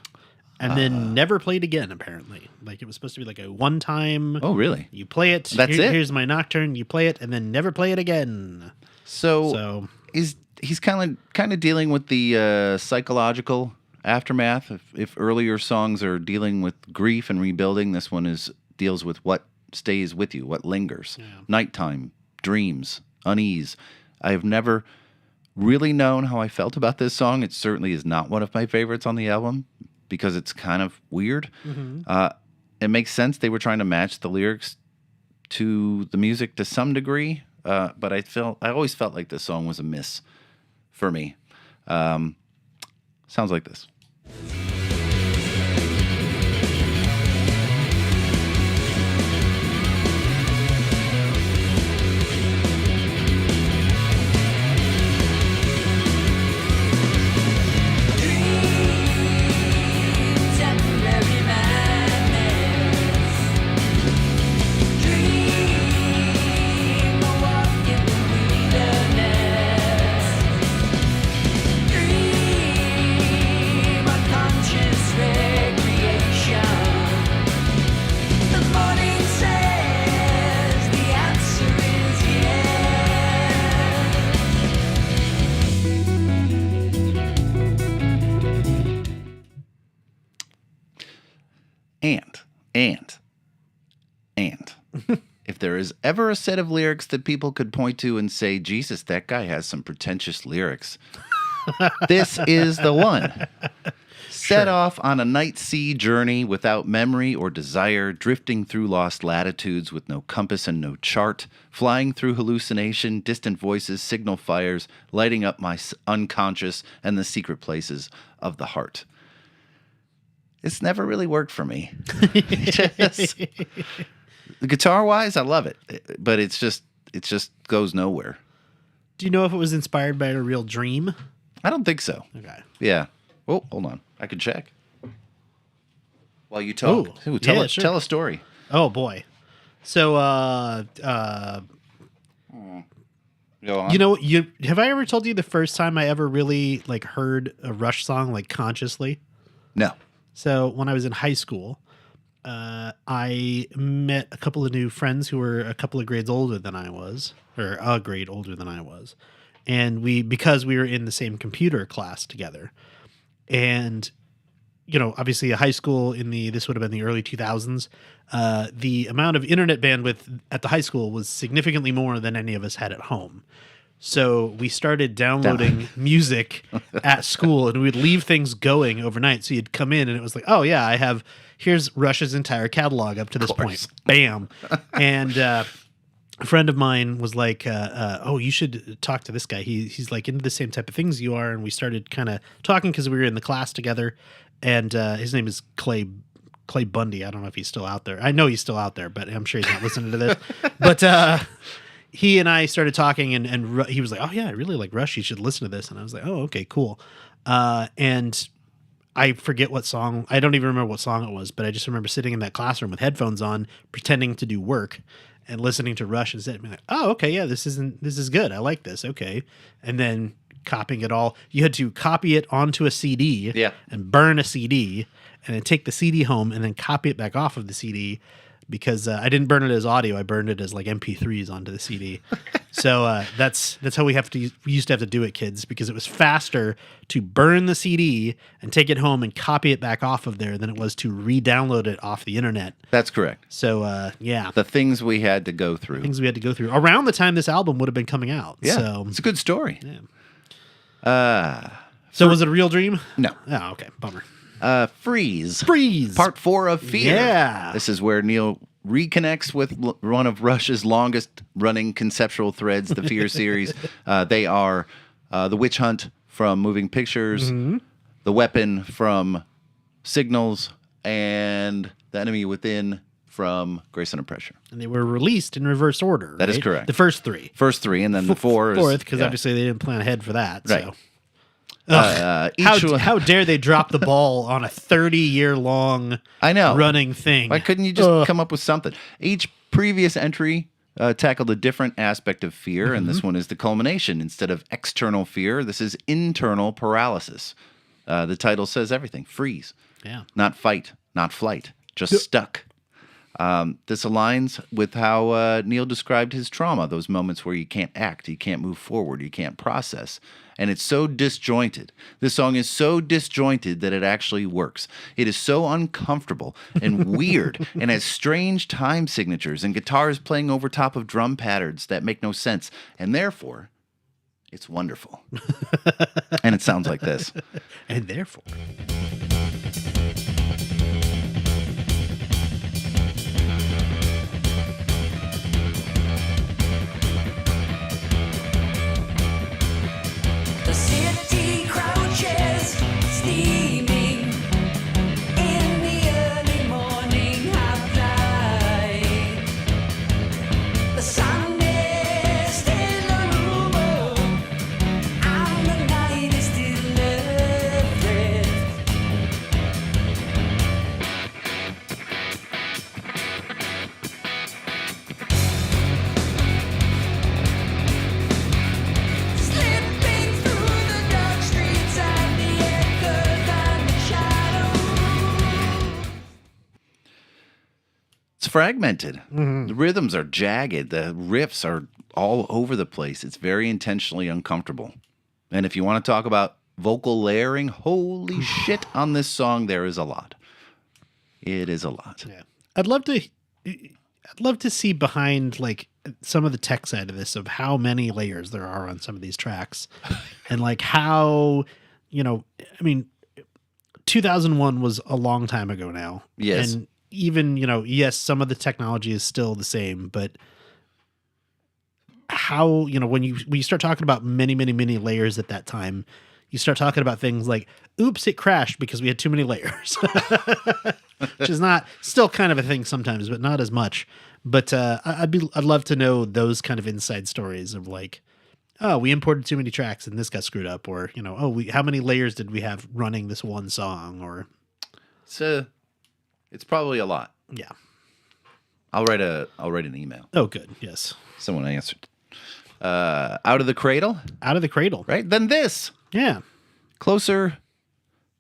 and then never played again, apparently. Like it was supposed to be like a one-time. Oh, really? You play it. That's it? Here's my nocturne. You play it and then never play it again. So he's kind of dealing with the psychological aftermath. If earlier songs are dealing with grief and rebuilding, this one deals with what stays with you, what lingers. Yeah. Nighttime, dreams, unease. I have never really known how I felt about this song. It certainly is not one of my favorites on the album because it's kind of weird. It makes sense they were trying to match the lyrics to the music to some degree, but I always felt like this song was a miss for me. Sounds like this. Temporary madness. Dream a walk in the wilderness. Dream a conscious recreation. The morning says the answer is yes. And if there is ever a set of lyrics that people could point to and say, Jesus, that guy has some pretentious lyrics, this is the one. Set off on a night sea journey without memory or desire, drifting through lost latitudes with no compass and no chart, flying through hallucination, distant voices, signal fires, lighting up my unconscious and the secret places of the heart. It's never really worked for me. Guitar-wise, I love it, but it just goes nowhere. Do you know if it was inspired by a real dream? I don't think so. Okay. Yeah. Oh, hold on. I can check. While you talk. Ooh, Ooh, yeah, sure. Tell a story. Oh boy. So Go on. you know, have I ever told you the first time I ever really like heard a Rush song like consciously? No. So when I was in high school, I met a couple of new friends who were a couple of grades older than I was, or a grade older than I was. And because we were in the same computer class together, and, you know, obviously a high school this would have been the early 2000s, the amount of internet bandwidth at the high school was significantly more than any of us had at home. So we started downloading music at school, and we'd leave things going overnight. So you'd come in and it was like, oh yeah, here's Rush's entire catalog up to this point. Bam. And a friend of mine was like, oh, you should talk to this guy. He's like into the same type of things you are. And we started kind of talking because we were in the class together. And his name is Clay Bundy. I don't know if he's still out there. I know he's still out there, but I'm sure he's not listening to this. But he and I started talking, and he was like, oh yeah, I really like Rush. You should listen to this. And I was like, oh, okay, cool. And I forget what song. I don't even remember what song it was, but I just remember sitting in that classroom with headphones on, pretending to do work and listening to Rush and sitting like, oh, okay, yeah, this is good. I like this. Okay. And then copying it all. You had to copy it onto a CD and burn a CD and then take the CD home and then copy it back off of the CD. Because I didn't burn it as audio, I burned it as like MP3s onto the CD. So that's how we used to have to do it, kids, because it was faster to burn the CD and take it home and copy it back off of there than it was to re-download it off the internet. That's correct. So yeah, The things we had to go through. things we had to go through around the time this album would have been coming out. Yeah, So it's a good story. yeah. So was it a real dream? No. Oh, okay, bummer. Freeze. Freeze. Part 4 of Fear. Yeah. This is where Neil reconnects with one of Rush's longest running conceptual threads, the Fear series. They are The Witch Hunt from Moving Pictures, The Weapon from Signals, and The Enemy Within from Grace Under Pressure. And they were released in reverse order. That is correct. The first three. First three, and then the fourth, because obviously they didn't plan ahead for that. Right. So. How dare they drop the ball on a 30-year-long I know running thing? Why couldn't you just come up with something? Each previous entry tackled a different aspect of fear, and this one is the culmination. Instead of external fear, this is internal paralysis. The title says everything. Freeze. Yeah. Not fight, not flight, just stuck. This aligns with how Neil described his trauma, those moments where you can't act, you can't move forward, you can't process. And it's so disjointed. This song is so disjointed that it actually works. It is so uncomfortable and weird and has strange time signatures and guitars playing over top of drum patterns that make no sense. And therefore, it's wonderful. And it sounds like this. And therefore... The city crouches, steaming in the early morning half light. The sun is still a rumor, and the night is still a threat. Slipping through the dark streets and the echoes and the shadows. It's fragmented. The rhythms are jagged. The riffs are all over the place. It's very intentionally uncomfortable. And if you want to talk about vocal layering, holy shit, on this song, there is a lot. It is a lot. Yeah. I'd love to see behind like some of the tech side of this, of how many layers there are on some of these tracks and like how, I mean, 2001 was a long time ago now. Yes. And even, yes, some of the technology is still the same, but how, when you start talking about many, many, many layers at that time, you start talking about things like, oops, it crashed because we had too many layers, which is not still kind of a thing sometimes, but not as much. But I'd love to know those kind of inside stories of like, oh, we imported too many tracks and this got screwed up, or how many layers did we have running this one song, or It's probably a lot. yeah. I'll write an email. Oh, good. Yes. Someone answered. Out of the Cradle, Out of the Cradle. right? Then this. Yeah. Closer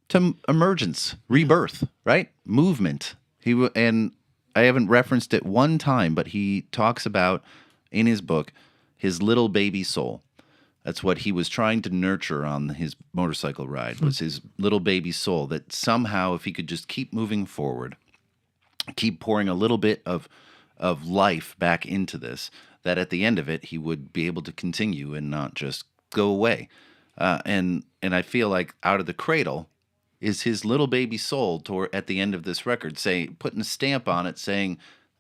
to emergence, rebirth, right? Movement. And I haven't referenced it one time, but he talks about in his book his little baby soul. That's what he was trying to nurture on his motorcycle ride, was his little baby soul, that somehow if he could just keep moving forward, keep pouring a little bit of life back into this, that at the end of it, he would be able to continue and not just go away. And I feel like Out of the Cradle is his little baby soul at the end of this record, putting a stamp on it saying,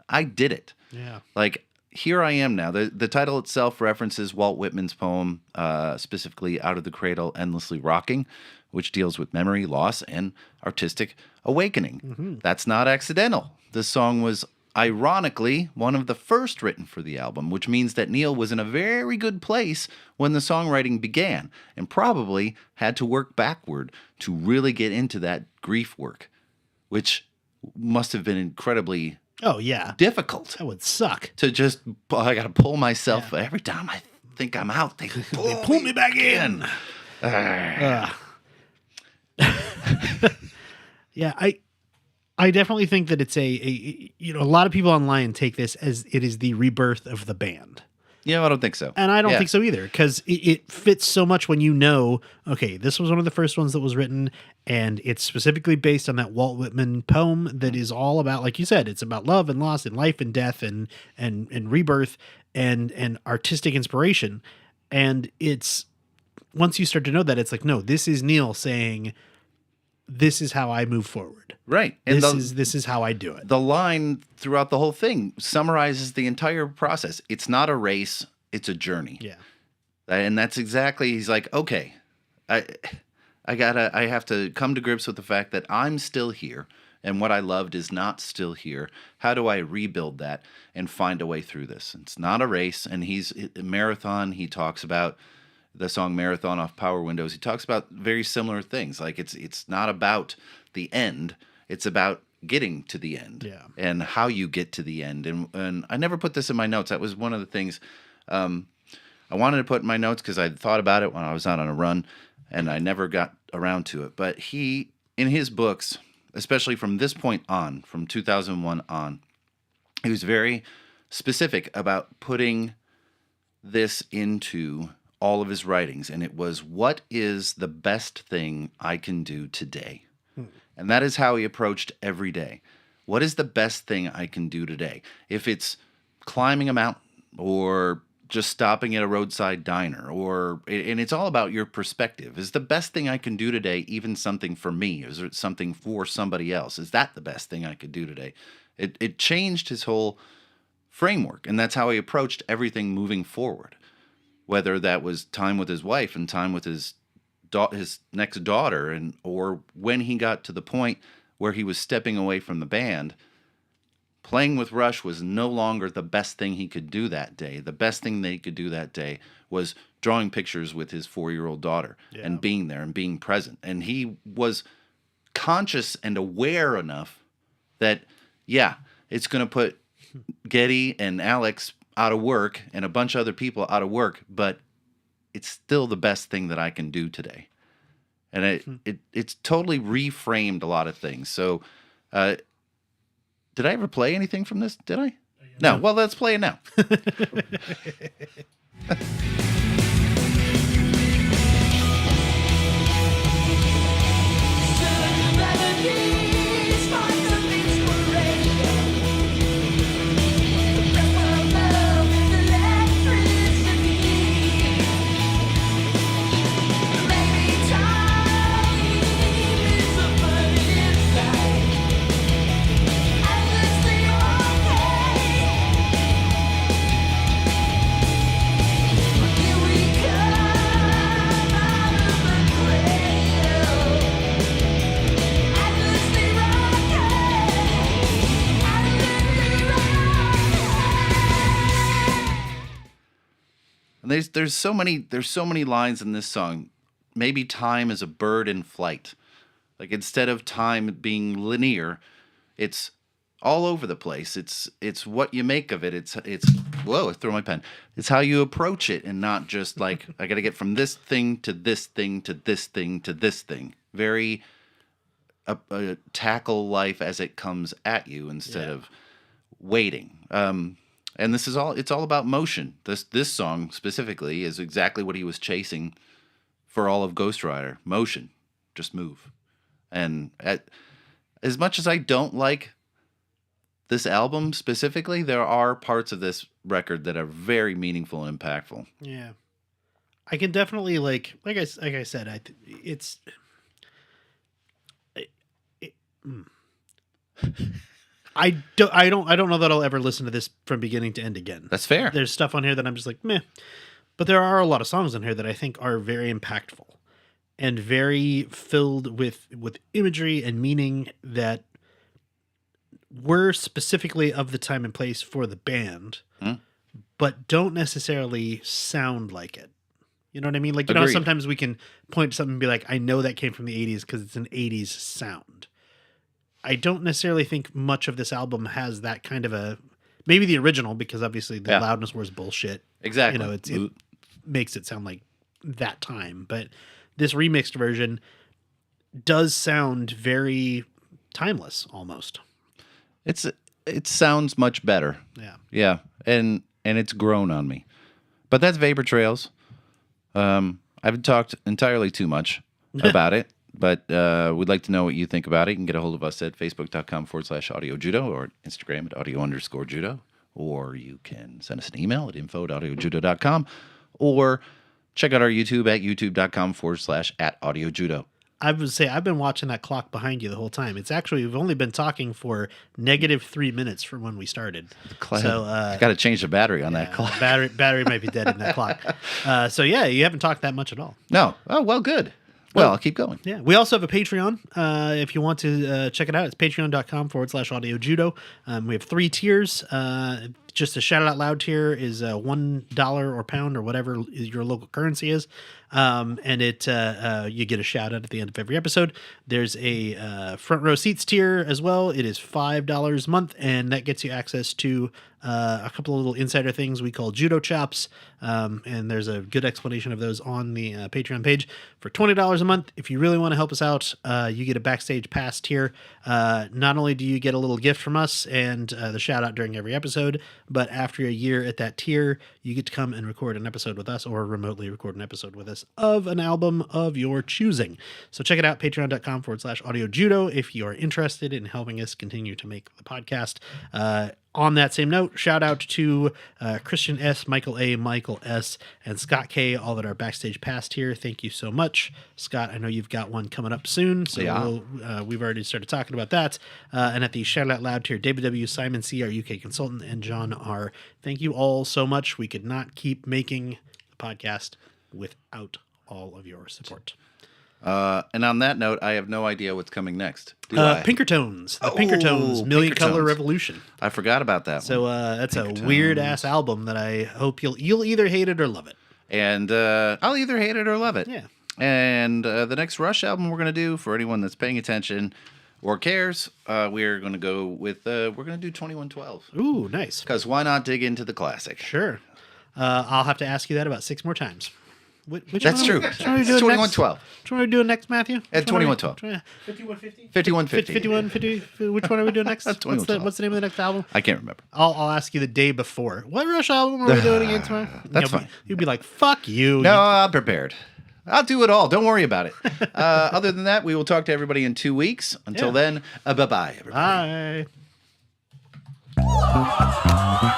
I did it. Yeah. Like, here I am now. The title itself references Walt Whitman's poem, specifically Out of the Cradle, Endlessly Rocking, which deals with memory loss and artistic awakening. That's not accidental. This song was ironically one of the first written for the album, which means that Neil was in a very good place when the songwriting began and probably had to work backward to really get into that grief work, which must have been incredibly Oh, yeah. difficult. That would suck. To just, I got to pull myself every time I think I'm out. They pull me back in. Yeah, I definitely think that it's a lot of people online take this as it is the rebirth of the band. Yeah, I don't think so. And I don't think so either, because it fits so much when okay, this was one of the first ones that was written, and it's specifically based on that Walt Whitman poem that is all about, like you said, it's about love and loss and life and death and rebirth and artistic inspiration. And it's, once you start to know that, it's like, no, this is Neil saying, this is how I move forward. Right. And This is how I do it. the line throughout the whole thing summarizes the entire process. It's not a race, it's a journey. Yeah. And that's exactly, he's like, okay, I have to come to grips with the fact that I'm still here and what I loved is not still here. How do I rebuild that and find a way through this? It's not a race. And he's a marathon. He talks about the song Marathon off Power Windows. He talks about very similar things. Like it's not about the end. It's about getting to the end. Yeah. And how you get to the end. And I never put this in my notes. That was one of the things I wanted to put in my notes because I thought about it when I was out on a run and I never got around to it. But he, in his books, especially from this point on, from 2001 on, he was very specific about putting this into all of his writings. And it was, what is the best thing I can do today? And that is how he approached every day. What is the best thing I can do today? If it's climbing a mountain or just stopping at a roadside diner, and it's all about your perspective. Is the best thing I can do today even something for me? Is it something for somebody else? Is that the best thing I could do today? It changed his whole framework, and that's how he approached everything moving forward. Whether that was time with his wife and time with his next daughter, or when he got to the point where he was stepping away from the band, playing with Rush was no longer the best thing he could do that day. The best thing they could do that day was drawing pictures with his 4-year-old daughter and being there and being present. And he was conscious and aware enough that, yeah, it's going to put Geddy and Alex out of work and a bunch of other people out of work, but it's still the best thing that I can do today. And it's totally reframed a lot of things. So, did I ever play anything from this? Did I? No. Well, let's play it now. And there's so many lines in this song. Maybe time is a bird in flight. Like, instead of time being linear, it's all over the place. It's what you make of it. It's whoa, I threw my pen. It's how you approach it, and not just like, I got to get from this thing to this thing to this thing to this thing. Very tackle life as it comes at you instead of waiting. And it's all about motion. This song specifically is exactly what he was chasing for all of Ghost Rider. Motion. Just move. And as much as I don't like this album specifically, there are parts of this record that are very meaningful and impactful. Yeah. I can definitely like I said, I don't know that I'll ever listen to this from beginning to end again. That's fair. There's stuff on here that I'm just like, meh. But there are a lot of songs on here that I think are very impactful and very filled with imagery and meaning that were specifically of the time and place for the band, but don't necessarily sound like it. You know what I mean? Like, you know, sometimes we can point to something and be like, I know that came from the 80s because it's an 80s sound. I don't necessarily think much of this album has that kind of a, maybe the original, because obviously the loudness was bullshit. Exactly. You know, it makes it sound like that time, but this remixed version does sound very timeless almost. It sounds much better. Yeah. Yeah. And it's grown on me. But that's Vapor Trails. I haven't talked entirely too much about it. But we'd like to know what you think about it. You can get a hold of us at facebook.com/audiojudo or Instagram at audio_judo. Or you can send us an email at info@audiojudo.com. Or check out our YouTube at youtube.com/@audiojudo. I would say I've been watching that clock behind you the whole time. It's actually, we've only been talking for -3 minutes from when we started. So I got to change the battery on that clock. battery might be dead in that clock. So yeah, you haven't talked that much at all. No. Oh, well, good. Well, I'll keep going. Yeah. We also have a Patreon. If you want to check it out, it's patreon.com/audio judo. We have 3 tiers. Just a shout it out loud tier is $1 or pound or whatever your local currency is. And it you get a shout out at the end of every episode. There's a front row seats tier as well. It is $5 a month, and that gets you access to a couple of little insider things we call Judo chops. And there's a good explanation of those on the Patreon page. For $20 a month, if you really want to help us out, you get a backstage pass tier. Not only do you get a little gift from us and the shout out during every episode, but after a year at that tier, you get to come and record an episode with us or remotely record an episode with us of an album of your choosing. So check it out, patreon.com/audio judo if you are interested in helping us continue to make the podcast. On that same note, shout out to Christian S., Michael A., Michael S., and Scott K., all that are backstage past here. Thank you so much. Scott, I know you've got one coming up soon, so we've already started talking about that. And at the shout out loud tier, David W., Simon C., our UK consultant, and John R. Thank you all so much. We could not keep making the podcast without all of your support. And on that note, I have no idea what's coming next. Pinkertones. The Pinkertones Million Color Pinkertones. Revolution. I forgot about that one. So that's a weird ass album that I hope you'll either hate it or love it. And I'll either hate it or love it. Yeah. And the next Rush album we're going to do, for anyone that's paying attention or cares, we're going to go with, we're going to do 2112. Ooh, nice. Because why not dig into the classic? Sure. I'll have to ask you that about 6 more times. Which That's one, true. Which one are we It's doing 2112. next? Which one are we doing next, Matthew? At 2112. 5150? 5150. 5150. Which one are we doing next? What's 2112. the name of the next album? I can't remember. I'll ask you the day before. What Rush album are we doing again tomorrow? That's fine. You'd be like, fuck you. No, I'm prepared. I'll do it all. Don't worry about it. Other than that, we will talk to everybody in 2 weeks. Until then, bye-bye, everybody. Bye.